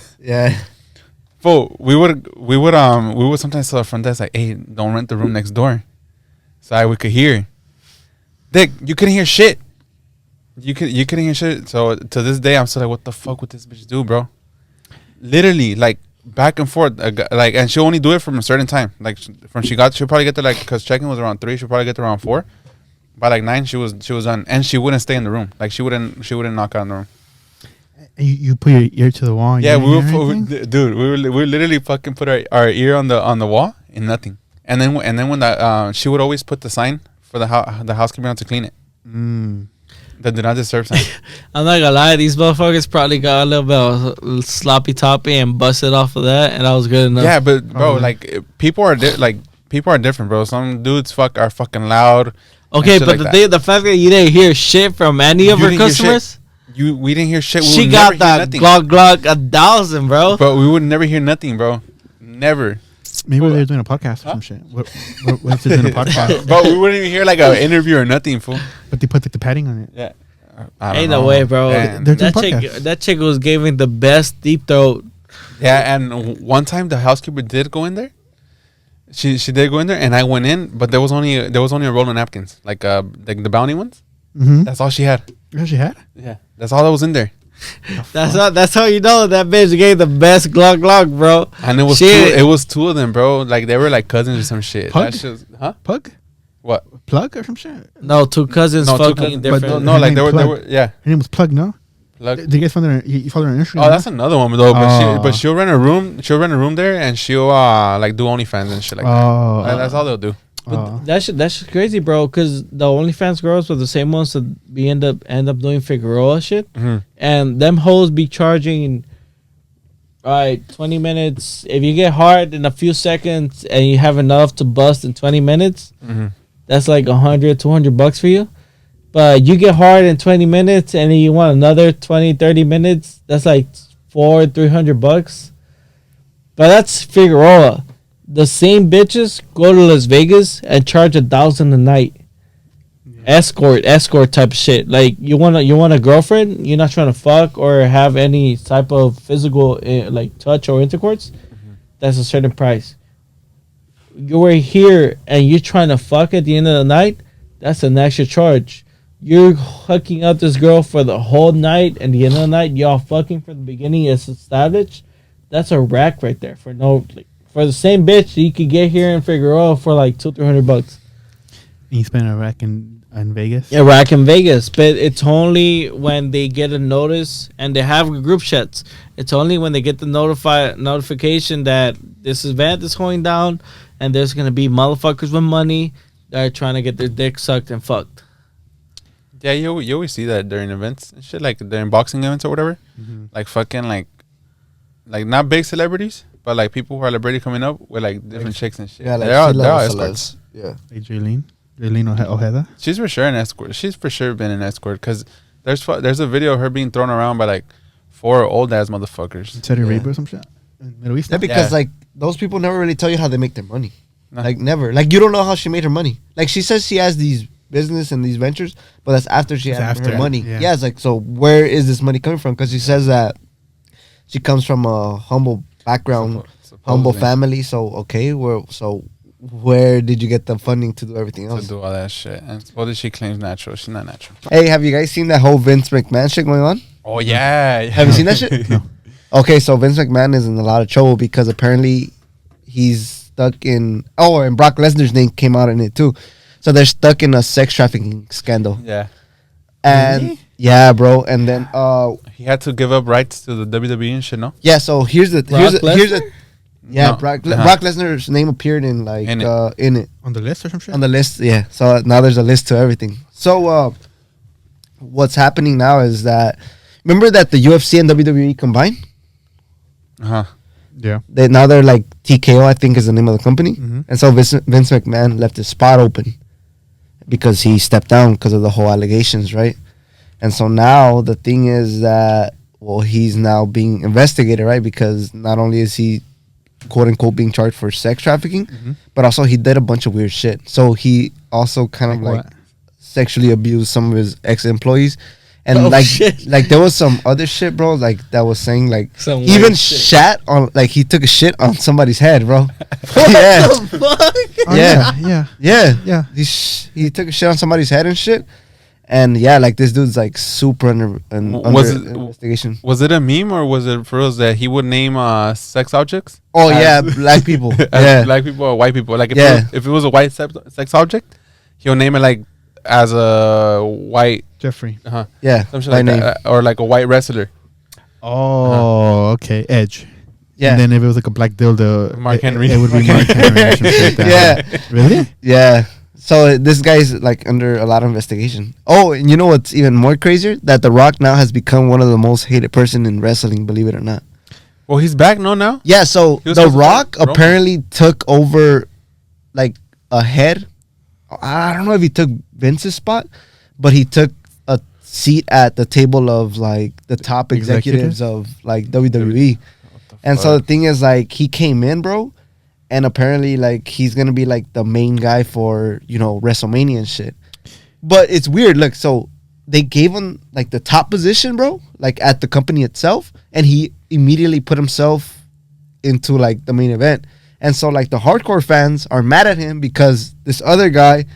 fool, we would sometimes tell our front desk like, hey, don't rent the room next door, so we could hear. Dick, you couldn't hear shit. You couldn't hear shit. So to this day, I'm still like, what the fuck would this bitch do, bro? Literally, like, back and forth, like, and she'll only do it from a certain time. Like, she'll probably get there, like, because check-in was around 3, she'll probably get there around 4. By like 9, she was done, and she wouldn't stay in the room. Like, she wouldn't knock out in the room. And you put your ear to the wall. And Yeah, you we didn't hear were, anything? dude. We literally fucking put our ear on the wall and nothing. And then when that she would always put the sign for the housekeeper to clean it. The do not disturb sign. I'm not gonna lie, these motherfuckers probably got a little bit of sloppy toppy and busted off of that, and that was good enough. Yeah, but bro, Probably. like people are people are different, bro. Some dudes are fucking loud. Okay, and shit but like the fact that you didn't hear shit from any of You her didn't hear shit. customers, we didn't hear shit. We she would got never hear that nothing. Glock 1,000, bro. But we would never hear nothing, bro. Never. Maybe they're doing a podcast or some shit. What if they're doing a podcast? But we wouldn't even hear like an interview or nothing, fool. But they put like the padding on it. Yeah. I don't Ain't know. no way, bro. And- They're doing That podcasts. chick was giving the best deep throat. Yeah, and one time the housekeeper did go in there. She did go in there, and I went in, but there was only a roll of napkins, like the bounty ones. Mm-hmm. That's all she had. That's what she had? Yeah, that's all that was in there. That's how you know that bitch gave the best Glock, bro. And it was two of them, bro. Like they were like cousins or some shit. Pug? That shit, huh? Pug? What? Plug or some shit? No, two cousins No, two fucking cousins, but different. No, like Her they were name Plug. yeah. Her name was Plug, no? Like, Did you guys find her? You followed her on Instagram? oh, that's another one though. Oh. But she'll rent a room. She'll rent a room there, and she'll like do OnlyFans and shit like Oh. that. That's all they'll do. But that's just crazy, bro. Because the OnlyFans girls were the same ones that we end up doing Figueroa shit, Mhm. and them hoes be charging. All right, 20 minutes. If you get hard in a few seconds and you have enough to bust in 20 minutes, Mhm. that's like $100-$200 for you. But you get hard in 20 minutes and then you want another 20-30 minutes, that's like $400-$300. But that's Figueroa. The same bitches go to Las Vegas and charge $1,000 a night. Escort type of shit. Like you want a girlfriend, you're not trying to fuck or have any type of physical like touch or intercourse. That's a certain price. You're here and you're trying to fuck at the end of the night. That's an extra charge. You're hooking up this girl for the whole night, and the end of the night y'all fucking from the beginning is established. That's a rack right there for for the same bitch you could get here in Figueroa for like $200-$300. You spent a rack in Vegas? Yeah, rack in Vegas, but it's only when they get a notice and they have group chats. It's only when they get the notification that this event is going down and there's gonna be motherfuckers with money that are trying to get their dick sucked and fucked. Yeah, you always see that during events and shit, like during boxing events or whatever. Mm-hmm. Like fucking like not big celebrities, but like people who are already coming up with like different chicks and shit. Yeah, like they're all C-level escorts. celebs. Yeah. Like Jaylene Ojeda? She's for sure an escort. She's for sure been an escort because there's a video of her being thrown around by like 4 old ass motherfuckers. In Saudi Yeah. Arabia or some shit? In Middle East? Yeah, because Yeah. like those people never really tell you how they make their money. No. Like never. Like you don't know how she made her money. Like she says she has these business and these ventures, but that's after she It's had after, her money. yeah. Yeah, it's like, so where is this money coming from? Because she says that she comes from a humble background, humble Supposedly. family. So okay, where did you get the funding to do everything To else? do all that shit. And supposedly she claims natural. She's not natural. Hey, have you guys seen that whole Vince McMahon shit going on? Oh yeah. Have you seen that shit? No. Okay, so Vince McMahon is in a lot of trouble because apparently he's stuck in. Oh, and Brock Lesnar's name came out in it too. So they're stuck in a sex trafficking scandal. Yeah. And Really? yeah, bro. And then He had to give up rights to the WWE and shit, no? yeah. So here's the Brock here's the Lesnar? yeah. No. Brock Uh-huh. Brock Lesnar's name appeared in like In it. in it On the list or some shit? on the list. Yeah. So now there's a list to everything. So what's happening now is that remember that the UFC and WWE combined. Uh-huh. Yeah. They're like TKO, I think is the name of the company. Mhm. And so Vince McMahon left his spot open because he stepped down because of the whole allegations, right? And so now the thing is that, well, he's now being investigated, right? Because not only is he quote unquote being charged for sex trafficking, Mhm. but also he did a bunch of weird shit. So he also kind of Like like what? sexually abused some of his ex-employees. And Oh, like shit. like there was some other shit, bro, like that was saying like Some he even weird shit. shat on, like he took a shit on somebody's head, bro. Yeah. Oh, Yeah. Yeah. Yeah. Yeah. He took a shit on somebody's head and shit. And yeah, like this dude's like super under Was it- investigation. Was it a meme or was it for us that he would name sex objects? Oh as- yeah, black people. as Yeah. black people or white people. Like Yeah. if it was a white sex object, he'll name it like as a white Jeffrey. Yeah. some shit by like name. that, or like a white wrestler. Oh, okay. Edge. Yeah. And then if it was like a black dildo, Mark Henry. It would be Mark Henry. or some shit like that. Yeah. Really? Yeah. So this guy's like under a lot of investigation. Oh, and you know what's even more crazier? That The Rock now has become one of the most hated person in wrestling, believe it or not. Well, he's back now. Yeah, so He was The supposed to Rock fight Roman. apparently took over like a head. I don't know if he took Vince's spot, but he took a seat at the table of like the top executives of like WWE. And so the thing is, like, he came in, bro, and apparently, like, he's gonna be like the main guy for, you know, WrestleMania and shit. But it's weird. Look, so they gave him like the top position, bro, like at the company itself, and he immediately put himself into like the main event. And so like the hardcore fans are mad at him because this other guy,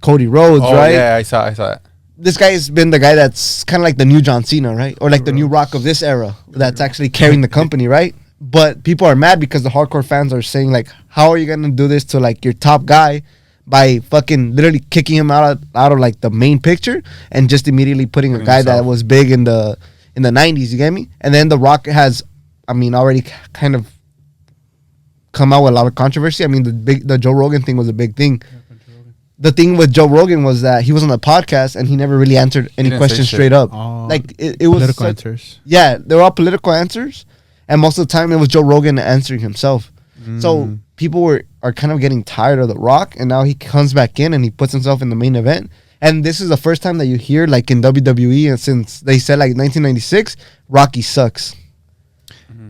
Cody Rhodes, Oh right? yeah, I saw it. This guy's been the guy that's kind of like the new John Cena, right? Or like the new Rock of this era that's actually carrying the company, right? But people are mad because the hardcore fans are saying like, how are you gonna do this to like your top guy by fucking literally kicking him out of like the main picture and just immediately putting a guy that himself. was big in the 90s, you get me? And then The Rock has, I mean, already kind of come out with a lot of controversy. I mean, the Joe Rogan thing was a big thing. The thing with Joe Rogan was that he was on the podcast and he never really answered any didn't say questions shit. straight up. Oh, Like it was political such- answers. Yeah, they were all political answers, and most of the time it was Joe Rogan answering himself. So people are kind of getting tired of The Rock, and now he comes back in and he puts himself in the main event. And this is the first time that you hear like in WWE, and since they said like 1996, Rocky sucks,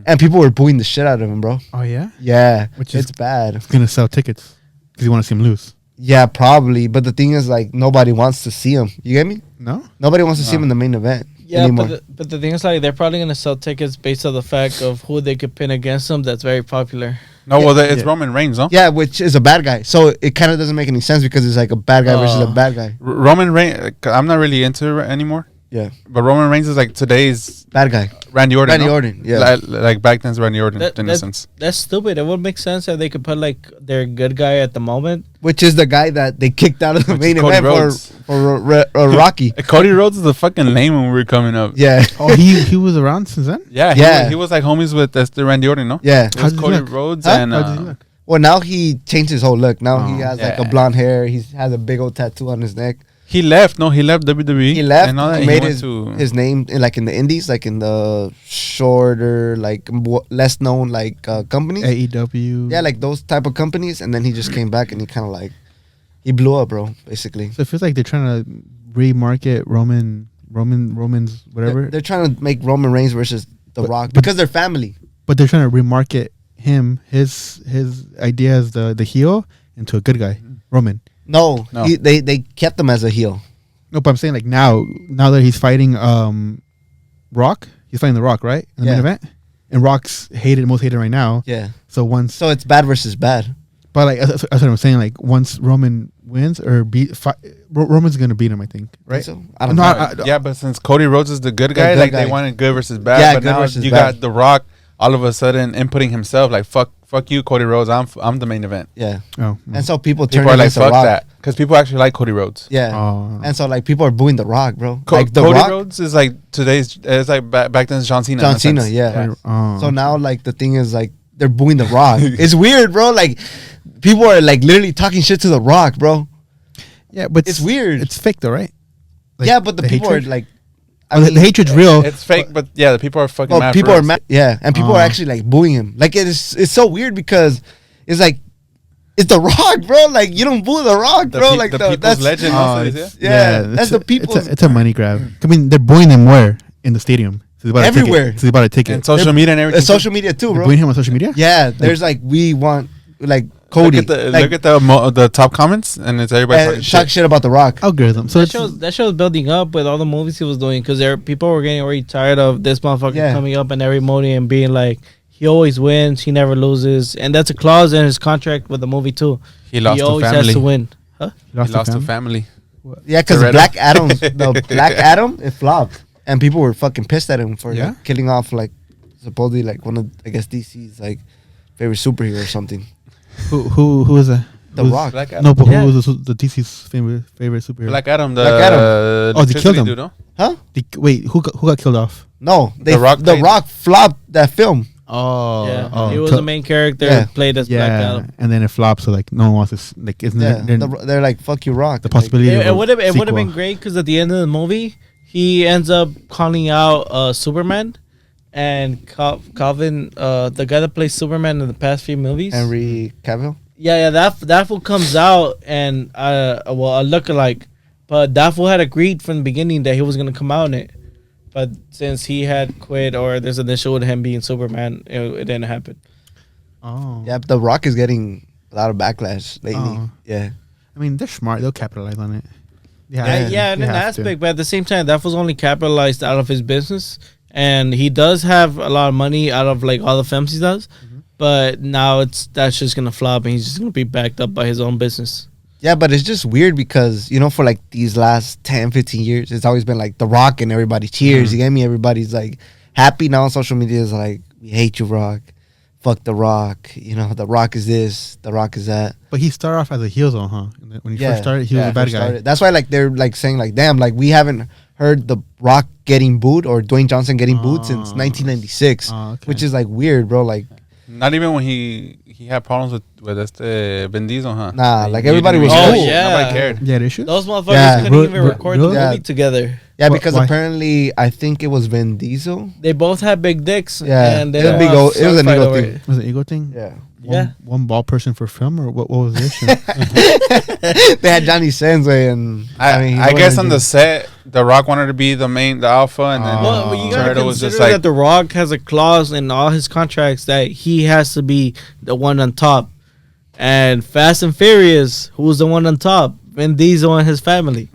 and people were booing the shit out of him, bro. Oh yeah, Yeah, Which is- it's bad. it's gonna sell tickets because you want to see him lose. Yeah, probably. But the thing is, like, nobody wants to see him. You get me? No, Nobody wants to see him in the main event Yeah, anymore. but the thing is, like, they're probably gonna sell tickets based on the fact of who they could pin against them. That's very popular. No, well, it's Yeah. Roman Reigns, no? Yeah, which is a bad guy. So it kind of doesn't make any sense because it's like a bad guy versus a bad guy. Roman Reigns. I'm not really into it anymore. Yeah, But Roman Reigns is like today's bad guy. Randy Orton. Randy no? Orton, yeah. Like back then's Randy Orton, That- in a that- sense. That's stupid. It would make sense if they could put like their good guy at the moment. Which is the guy that they kicked out of the Which main is Cody event Rhodes. for Rocky. Cody Rhodes is a fucking lame when we were coming up. Yeah, oh he was around since then. Yeah, Yeah. he was like homies with the Randy Orton, no? yeah. It How was does he Cody look? Rhodes Huh? and How does he look? Well, now he changed his whole look. Now he Oh. has like a Yeah. blonde hair. He has a big old tattoo on his neck. he left. No, he left WWE. He left. And all that. He made went his name in, like in the indies, like in the shorter, like less known like companies. AEW. Yeah, like those type of companies, and then he just came back and he kind of like he blew up, bro. Basically, So it feels like they're trying to remarket Roman's whatever, they're trying to make Roman Reigns versus The But- Rock but- because they're family. but they're trying to remarket him his idea as the heel into a good guy, Roman. No, No. they kept him as a heel. No, but I'm saying like now that he's fighting Rock, he's fighting the Rock, right? In the main Yeah. event. And Rock's most hated right now. Yeah, So once so it's bad versus bad. but like that's what I'm saying, like once Roman wins or Roman's gonna beat him, I think. Right? So I don't No, know. Yeah, but since Cody Rhodes is the good guy, good like guy. they wanted good versus bad. Yeah, but good now versus you bad. got The Rock all of a sudden inputting himself like fuck you, Cody Rhodes. I'm the main event. Yeah, Oh. and so people turn People are like against The fuck Rock. that because people actually like Cody Rhodes. Yeah, Oh. and so like people are booing The Rock, bro. Like The Cody Rock, Rhodes is like today's. It's like back then's John Cena. in John a sense. Cena. Yeah. Oh. So now like the thing is like they're booing The Rock. It's weird, bro. Like people are like literally talking shit to The Rock, bro. yeah, but It's weird. It's fake though, right? Like, Yeah, but the people hatred? are like, The hatred's real. It's fake, but yeah, the people are fucking well, mad. people for are us. mad. Yeah, and people are actually like booing him. Like it's so weird because it's like it's The Rock, bro. Like you don't boo The Rock, The bro. pe- like the the people's that's legend. Oh, also, it's- is it? yeah, that's the people. It's a money grab. I mean, they're booing him where in the stadium. So they bought a ticket. Everywhere. So they bought a ticket. And social media and everything. Social media too, They're bro. booing him on social media. Yeah, there's like we want like Cody. Look at the top comments, and it's everybody talking talk shit. shit about The Rock. Algorithm. So That shows building up with all the movies he was doing because people were getting already tired of this motherfucker Yeah. coming up in every movie and being like, he always wins, he never loses, and that's a clause in his contract with the movie too. He lost he to always has family. to win. Huh? He lost to family. Yeah, because Toretto. Black Adam, the Black Adam, it flopped, and people were fucking pissed at him for Yeah? like, killing off like supposedly like one of I guess DC's like favorite superhero or something. Who is that? The Who's- Rock. Black Adam. No, but Yeah. who was the DC's favorite superhero? Black Adam. The Black Adam. Oh, they killed electricity him. dude, no? Huh? Wait, who got killed off? No, The Rock The played- Rock flopped that film. Oh, Yeah, he was the main character. Yeah. Played as Black Adam. and then it flopped. So like, no one wants to like. Isn't Yeah, there they're like, fuck you, Rock. the possibility? It of would have sequel? been great because at the end of the movie, he ends up calling out Superman, and Calvin, the guy that plays Superman in the past few movies. Henry Cavill. Yeah, that fool comes out and a lookalike, but that fool had agreed from the beginning that he was gonna come out in it, but since he had quit or there's an issue with him being Superman, it didn't happen. Oh, Yeah, but The Rock is getting a lot of backlash lately. Oh. Yeah. I mean, they're smart. They'll capitalize on it. Yeah, in they an have to. aspect, but at the same time, that was only capitalized out of his business, and he does have a lot of money out of like all the films he does. But now that's just gonna flop, and he's just gonna be backed up by his own business. Yeah, but it's just weird because, for like these last 10, 15 years, it's always been like The Rock and everybody cheers. You get me? Everybody's like happy. Now on social media is like, we hate you, Rock. Fuck The Rock. The Rock is this. The Rock is that. But he started off as a heel zone, huh? When he first started, he was a bad first guy. started. That's why like they're like saying like, damn, like we haven't heard The Rock getting booed or Dwayne Johnson getting booed since 1996, okay. which is like weird, bro. Like, Not even when he had problems with Vin Diesel, huh? Nah, like, He everybody didn't was really- cool. Yeah. Nobody cared. Yeah, they should. Those motherfuckers Yeah. couldn't even record the Really? movie together. yeah, Wh- because why? apparently I think it was Vin Diesel. They both had big dicks. Yeah, and they it was don't big have old- it was an fight ego over thing. it. Was it an ego thing? Yeah. Yeah. One bald person for film, or what was the issue? They had Johnny Sensei and I guess on the set, The Rock wanted to be the alpha, and then Well, you gotta Toretto was consider just like, that The Rock has a clause in all his contracts that he has to be the one on top. And Fast and Furious, who's the one on top? Vin Diesel and his family.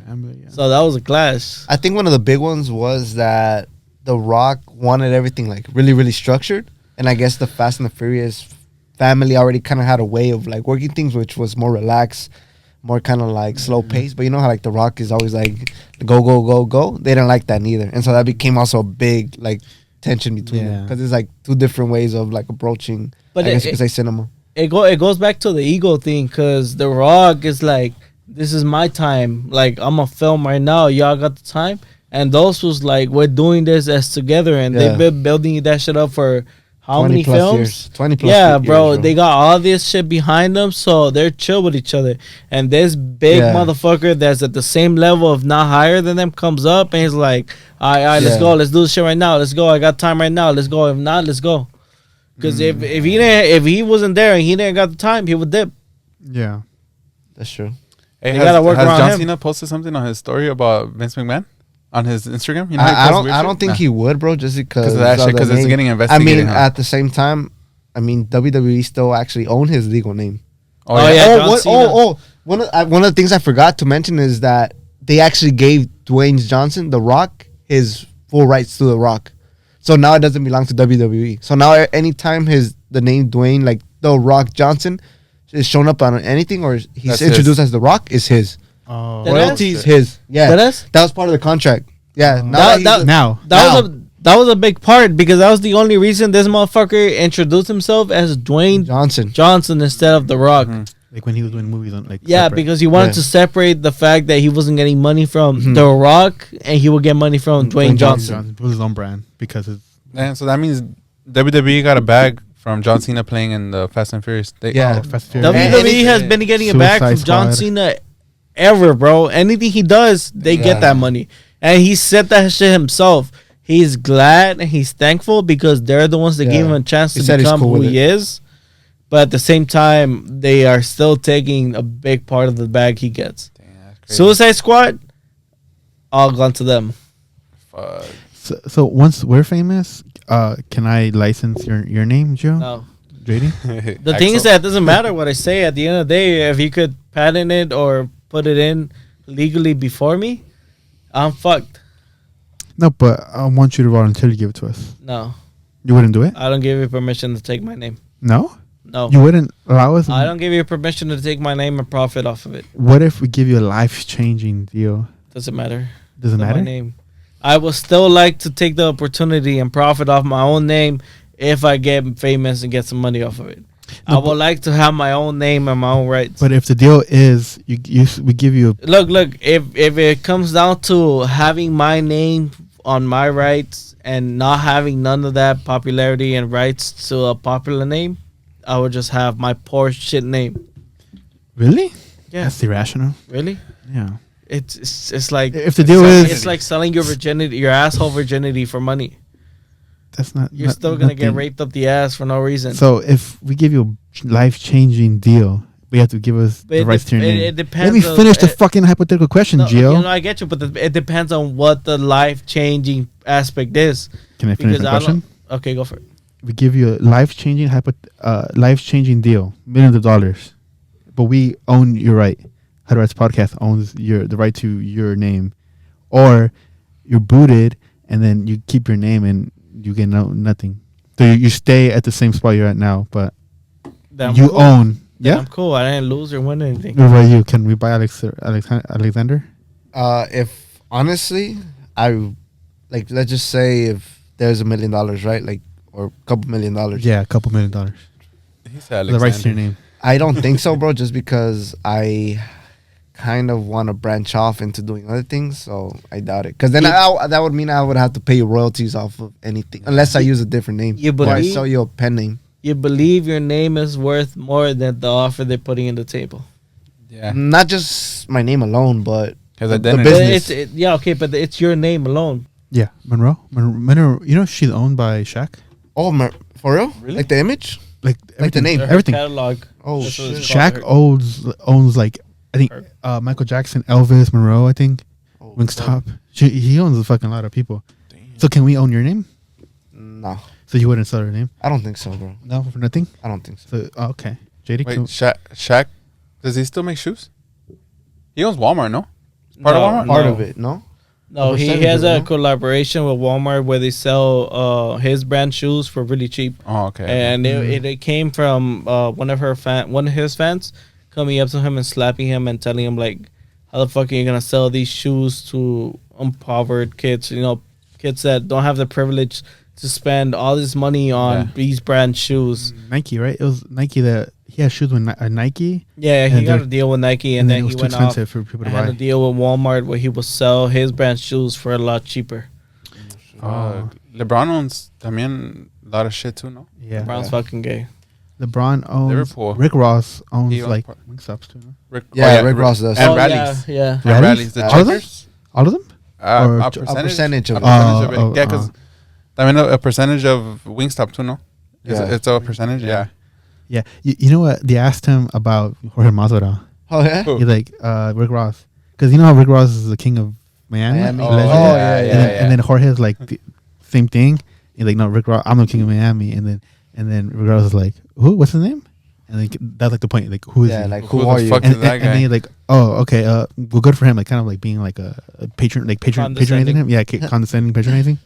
Family, yeah. So that was a clash. I think one of the big ones was that The Rock wanted everything like really, really structured, and I guess the Fast and the Furious family already kind of had a way of like working things, which was more relaxed, more kind of like slow paced. But you know how like The Rock is always like go, go, go, go. They didn't like that neither, and so that became also a big like tension between them Yeah. because it's like two different ways of like approaching. But I guess it- you could say cinema. It goes back to the ego thing because The Rock is like, this is my time. Like, I'm a film right now. Y'all got the time. And those was like, we're doing this as together. And Yeah. they've been building that shit up for how 20 many plus films? years. 20 plus Yeah, years, bro. They got all this shit behind them. So they're chill with each other. And this big Yeah. motherfucker that's at the same level, if not higher than them, comes up and he's like, all right, let's Yeah. go. Let's do this shit right now. Let's go. I got time right now. Let's go. If not, let's go. Because if he wasn't there and he didn't got the time, he would dip. Yeah. That's true. hey, You gotta work has around John him. Cena posted something on his story about Vince McMahon on his Instagram? You know, he I posts don't. weird I shit? don't think Nah. he would, bro. Just because 'Cause of that shit, the 'cause it's name. getting I investigated, mean, huh? at the same time, WWE still actually own his legal name. Oh, Oh, yeah. yeah. John what, Cena. one of the things I forgot to mention is that they actually gave Dwayne Johnson, The Rock, his full rights to The Rock. So now it doesn't belong to WWE. So now anytime the name Dwayne, like The Rock Johnson, is shown up on anything or he's That's introduced his. as The Rock, is his. Oh. That Royalties is? his. Yeah. That is? That was part of the contract. Yeah. That- Now. That was a big part because that was the only reason this motherfucker introduced himself as Dwayne Johnson. Johnson instead of The Rock. Like when he was doing movies on like. Yeah, separate. because he wanted Yeah. to separate the fact that he wasn't getting money from Mhm. The Rock and he would get money from Dwayne Dwayne Johnson. It was his own brand because it's. Man, so that means WWE got a bag from John Cena playing in the Fast and Furious. Yeah. Fast and Furious. WWE has been getting it back from Suicide John Squad. Cena ever, bro. Anything he does, they Yeah. get that money. And he said that shit himself. He's glad and he's thankful because they're the ones that Yeah. gave him a chance He to said he's become cool who with he is. But at the same time, they are still taking a big part of the bag he gets. Damn, that's crazy. Suicide Squad, all gone to them. Fuck. So once we're famous, can I license your name, Joe? No. JD? The thing is that it doesn't matter what I say. At the end of the day, if you could patent it or put it in legally before me, I'm fucked. No, but I want you to voluntarily give it to us. No, You wouldn't do it? I don't give you permission to take my name. No? No, You wouldn't allow us? I don't give you permission to take my name and profit off of it. What if we give you a life-changing deal? Doesn't matter. Doesn't Not matter? My name. I would still like to take the opportunity and profit off my own name if I get famous and get some money off of it. I would like to have my own name and my own rights. But if the deal is we give you Look. If it comes down to having my name on my rights and not having none of that popularity and rights to a popular name, I would just have my poor shit name. really, Yeah. that's irrational. Really? Yeah. It's like If the deal is it's like selling your virginity, your asshole virginity for money. that's not You're not- still gonna get nothing. raped up the ass for no reason. So if we give you a life-changing deal, we have to give us But the rights to your name. it depends. Let me on- finish the it- fucking hypothetical question, no, Gio. you know, I get you, but it depends on what the life changing aspect is. Can I finish Because the I question? don't. Okay, go for it. We give you a life-changing deal, millions of dollars, but we own your right. How to Rights Podcast owns the right to your name, or you're booted and then you keep your name and you get nothing. So you stay at the same spot you're at now, but Then I'm you cool. own. Then Yeah. I'm cool. I didn't lose or win anything. What about you? Can we buy Alexander? If honestly, like let's just say if there's $1 million, right? Like or a couple $1 million. Yeah, a couple $1 million. He said The rights to your Alexander. name. I don't think so, bro. Just because I kind of want to branch off into doing other things, so I doubt it. Because then that would mean I would have to pay you royalties off of anything, unless I use a different name. You or I believe- sell you a pen name. You believe your name is worth more than the offer they're putting in the table. Yeah. Not just my name alone, but His the identity. But business. yeah, okay, but it's your name alone. Yeah, Monroe. Monroe. You know she's owned by Shaq. For real? Really? Like the image? Like Like the everything. name. Her Everything. catalog. Oh That's what shit! it's called. Shaq owns like I think Michael Jackson, Elvis, Monroe. I think Oh, Wingstop. He owns a fucking lot of people. So can we own your name? No, So you wouldn't sell your name? I don't think so, bro. No, for nothing. I don't think so. So okay, JD. Wait, can- Shaq, does he still make shoes? He owns Walmart, no? Part of Walmart? Part no. of it, no? No, A he percentage has of it, a no? collaboration with Walmart where they sell his brand shoes for really cheap. Oh, okay. And it came from one of his fans coming up to him and slapping him and telling him like, how the fuck are you gonna sell these shoes to impoverished kids? You know, kids that don't have the privilege to spend all this money on Yeah. these brand shoes. Nike, right? It was Nike that he had shoes with Nike, Yeah, he And got they're- a deal with Nike, and it then was he too went off expensive for people to and had a buy. deal with Walmart where he will sell his brand shoes for a lot cheaper. LeBron owns también a lot of shit too, no? Yeah, Brown's fucking gay. LeBron owns. Liverpool. Rick Ross owns He owns like part- Wingstops too. No? Rick, Yeah, Rick Ross does. And Oh, Rallies. yeah. And Rallies? Rallies. The All of them? checkers. All of them? Or A ju- a percentage. percentage of A it. percentage of it. Oh, Yeah, because I mean a percentage of Wingstop too, no? Yeah. It's a percentage, yeah. Yeah. You know what? They asked him about Jorge Masvidal. Oh yeah. Who? He's like Rick Ross, because you know how Rick Ross is the king of Miami. Miami. Oh, Legend? yeah, and, yeah, then, and then Jorge is like the same thing. He's like, no, Rick Ross, I'm the king of Miami. And then Rick Ross is like, who? What's his name? And like that's like the point. Like, who is Yeah, he? like Who who the are you? fuck and, is that and guy? then he's like, oh, okay, well, good for him. Like, kind of like being like a patron, like patronizing him. Yeah, condescending, patronizing.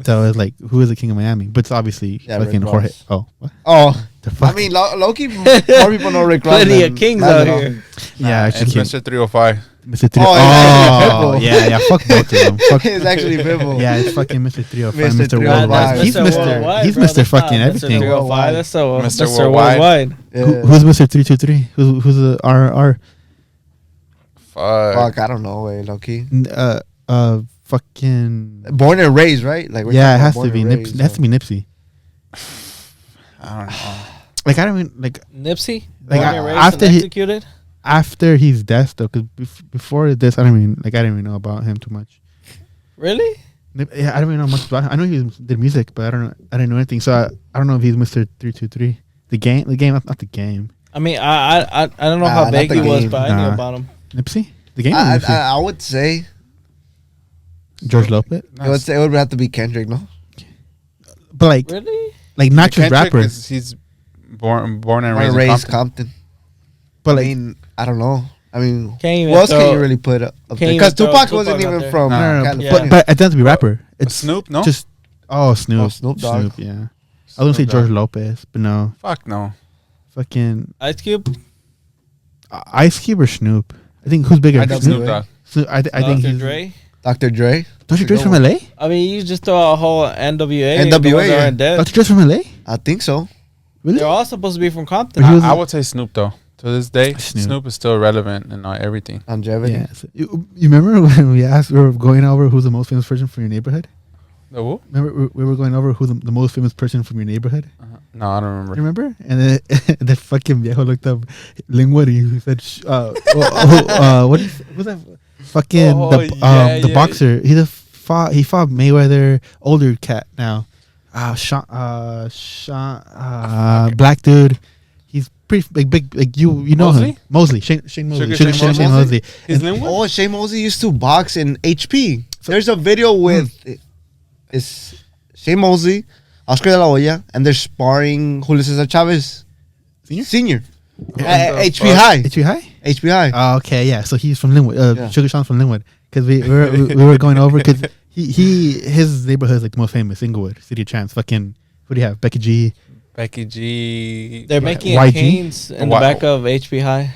So it's like, who is the king of Miami? But it's obviously Yeah, Rick fucking Jorge. Ross. Oh, what Oh, the fuck? I mean, Loki. More people know Rick Ross. Plenty than of kings out Masvidal. here. yeah, It's actually, Mr. 305. Mr. 3. Oh, Oh, it's yeah, fuck both of them. Fuck. It's actually Pitbull. Yeah, it's fucking Mr. 305, Mr. Mr. 305. Worldwide. He's Mr. Mr. Worldwide, He's bro. Mr. That's fucking not everything. Mr. 305. That's so Mr. Mr. Worldwide. Worldwide. Yeah. Who's Mr. 323? Who's the RR? Fuck. Fuck, I don't know, Loki. Fucking. Born and raised, right? Like we're Yeah, it talking has about to born be and Nipsey. raised, It has to so- be Nipsey. I don't know. Like I don't even like Nipsey? Like, Born and raised after and he- executed? after he's dead though, because before this I didn't even know about him too much. Really? Yeah, I don't even know much about him. I know he did music, but I didn't know anything. So I don't know if he's Mr. 323. The game, not the game. I mean, I don't know Nah, how not big the he was, game. but I Nah. knew about him. Nipsey, the game. Or I, Nipsey? I would say George Lopez, it would have to be Kendrick, no? but like Really? not just Kendrick rappers, he's born and Born raised, and in raised Compton. Compton. but I like mean, I don't know. I mean, Can't even who else can throw- you really put up there? can't Because even throw Tupac Tupac wasn't out even there. from No, no, California. Yeah. but it doesn't be rapper. It's Snoop, no? just Snoop. Oh, Snoop Dogg. Yeah. I was gonna say George Lopez, but no. Fuck no. Fucking Ice Cube? Ice Cube or Snoop. I think who's bigger? I think Snoop. Snoop Dogg. I think Dr. he's. Dre? Dr. Dre. Dr. Dre's from LA. I mean, you just throw a whole NWA. NWA, the ones that yeah. aren't dead. Dr. Dre's from LA. I think so. Really? They're all supposed to be from Compton. He was- I would say Snoop though. To this day, Snoop. Snoop is still relevant in everything. Longevity. Yeah. So you remember when we were going over who's the most famous person from your neighborhood? The who? Remember we were going over who's the most famous person from your neighborhood? No, I don't remember. You remember? And then the fucking viejo looked up Lingwood and he said, what is that? Fucking the boxer. He fought Mayweather, older cat now. Black dude. He's pretty big. Like you know Mosley? him. Mosley. Shane Mosley. Shane Shane Mosley? Mosley. His And- name was? Oh, Shane Mosley used to box in HP. There's a video with it's Shane Mosley, Oscar de la Hoya, and they're sparring Julio Cesar Chavez Senior. HP High. HP High? HP High. Oh, okay, yeah. So he's from Linwood. Yeah. Sugar Sean's from Linwood. Because we were going over because his neighborhood is like the most famous, Inglewood, City of Champs. Fucking, what do you have? Becky G. Becky G. They're making YG? a Canes in the back of HP High.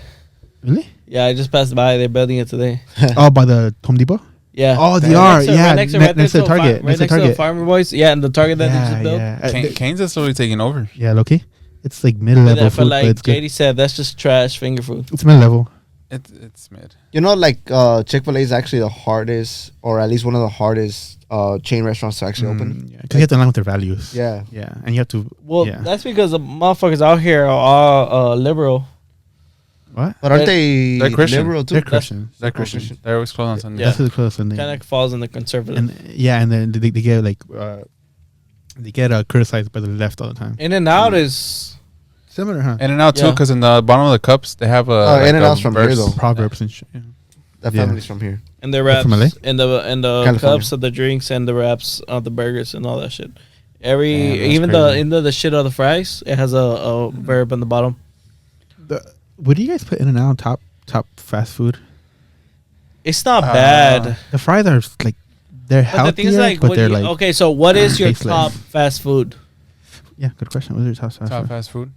Really? Yeah, I just passed by. They're building it today. Oh, by the Home Depot? Yeah. Oh, they Right are. next to- Yeah, right next to the Target. Right next to the Farmer Boys. Yeah, and the Target that they just built. Yeah. Canes is slowly taking over. Yeah, Loki. It's like But mid-level I feel food, like but it's good. JD said, that's just trash finger food. It's mid-level. It's mid. You know, like Chick-fil-A is actually the hardest, or at least one of the hardest chain restaurants to actually open. Yeah, because you have to align with their values. Yeah. Yeah, and you have to. Well, yeah. that's because the motherfuckers out here are all liberal. What? But aren't They're- they they're Christian. liberal too? They're Christian. They're Christian. They're always closed on Sunday. Yeah. That's the closest thing. Kind of falls in the conservative. And yeah, and then they get like they get criticized by the left all the time. In and Out is Similar, huh? In and Out too, Yeah. because in the bottom of the cups they have a. like In-N-Out's a from here, verse. though. Proverbs and shit. Yeah. That Yeah. family's from here. in the They're wraps, from LA? in the California. cups of the drinks and the wraps of the burgers and all that shit. Damn, that's Even crazy. the shit of the fries, it has a verb on the bottom. What do you guys put in and out top fast food? It's not bad. The fries are like they're But the thing healthier, is, like, but what they're do you- like okay. So, what is your tasteless. top fast food? yeah. Good question. What is your top fast Top food? fast food.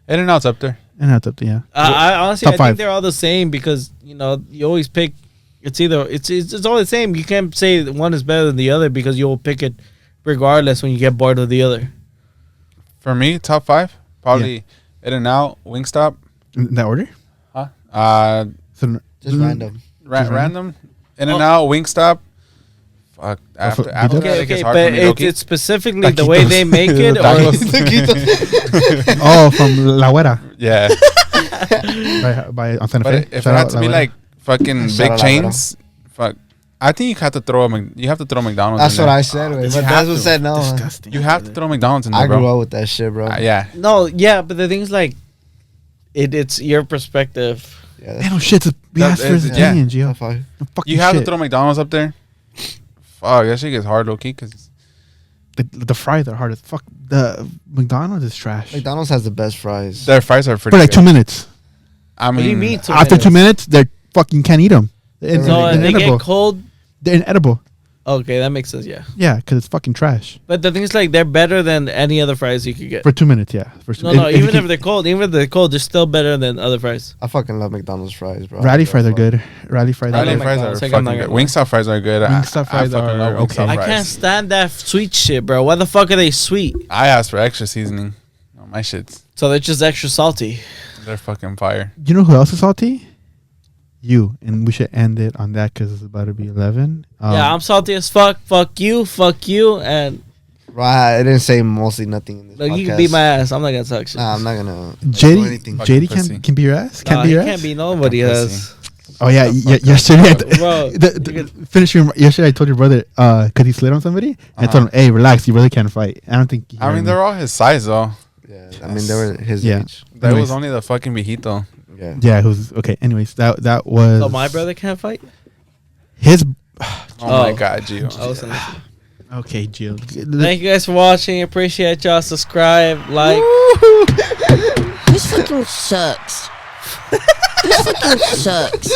In and Out's up there. And that's up to yeah. I honestly, Top I five. think they're all the same because you always pick. It's either it's all the same. You can't say that one is better than the other because you'll pick it regardless when you get bored of the other. For me, top 5 probably In and Out, Wingstop. In that order. Huh? So Just random. Random. In and Out, Wingstop. Fuck. After Okay, that, Okay, it gets okay, hard but for me, low-key. it's specifically the way they make it, or Tacos. Oh, from La Huera. Yeah. by on Santa But Fe. if Shout it out had to La be Huera. like fucking Shout big out chains, fuck. I think you have to throw McDonald's. That's in what there. I said, You but have that's what to. said no. disgusting. You have to throw McDonald's in there, I grew bro. up with that shit, bro. Yeah. no, yeah, but the thing is like, it's your perspective. Yeah, Man, oh shit! We That- asked for it's- the yeah. Gio. top 5. No fucking You have shit. to throw McDonald's up there. Fuck, that shit gets hard, low-key, because the fries are hard as fuck. The McDonald's is trash. McDonald's has the best fries. their fries are pretty For like good. 2 minutes. I mean, What do you mean? After 2 minutes, they're fucking can't eat them. They're, No, and they inedible. get cold. They're inedible. Okay, that makes sense. Yeah, Yeah, because it's fucking trash. but the thing is like they're better than any other fries you could get. For 2 minutes, yeah. No, you even keep- if they're cold, they're still better than other fries. I fucking love McDonald's fries, bro. Rally fries are good. Rally fries are Rally like good. fries are McDonald's. Like, I'm fucking not good. gonna- Wingstop fries are good. Wingstop fries I fucking are love okay. Wingstop I fries. can't stand that sweet shit, bro. Why the fuck are they sweet? I asked for extra seasoning. Oh, my shits. So they're just extra salty. They're fucking fire. You know who else is salty? You. And we should end it on that because it's about to be 11. Yeah, I'm salty as fuck. Fuck you, and Right, I didn't say mostly nothing in this like podcast. you can beat my ass. I'm not gonna talk shit. Nah, I'm not gonna do JD, anything. Fucking JD pussy. can be your ass? Can't Nah, be he your can't ass? be nobody Fucking else. Oh, yeah. Fucking Yesterday, Bro, finish your, yesterday I told your brother, because he slid on somebody. I told him, hey, relax. Your brother can't fight. I don't think he I heard mean, me. they're all his size, though. Yeah, I mean, they were his Yeah. age. That Anyways. was only the fucking viejito. Yeah. Yeah, who's okay. Anyways, that was So my brother can't fight. his. Oh, my Oh. God, Gio. I was gonna- Okay, Jill. Thank you guys for watching. Appreciate y'all. Subscribe, like. This fucking sucks. This fucking sucks.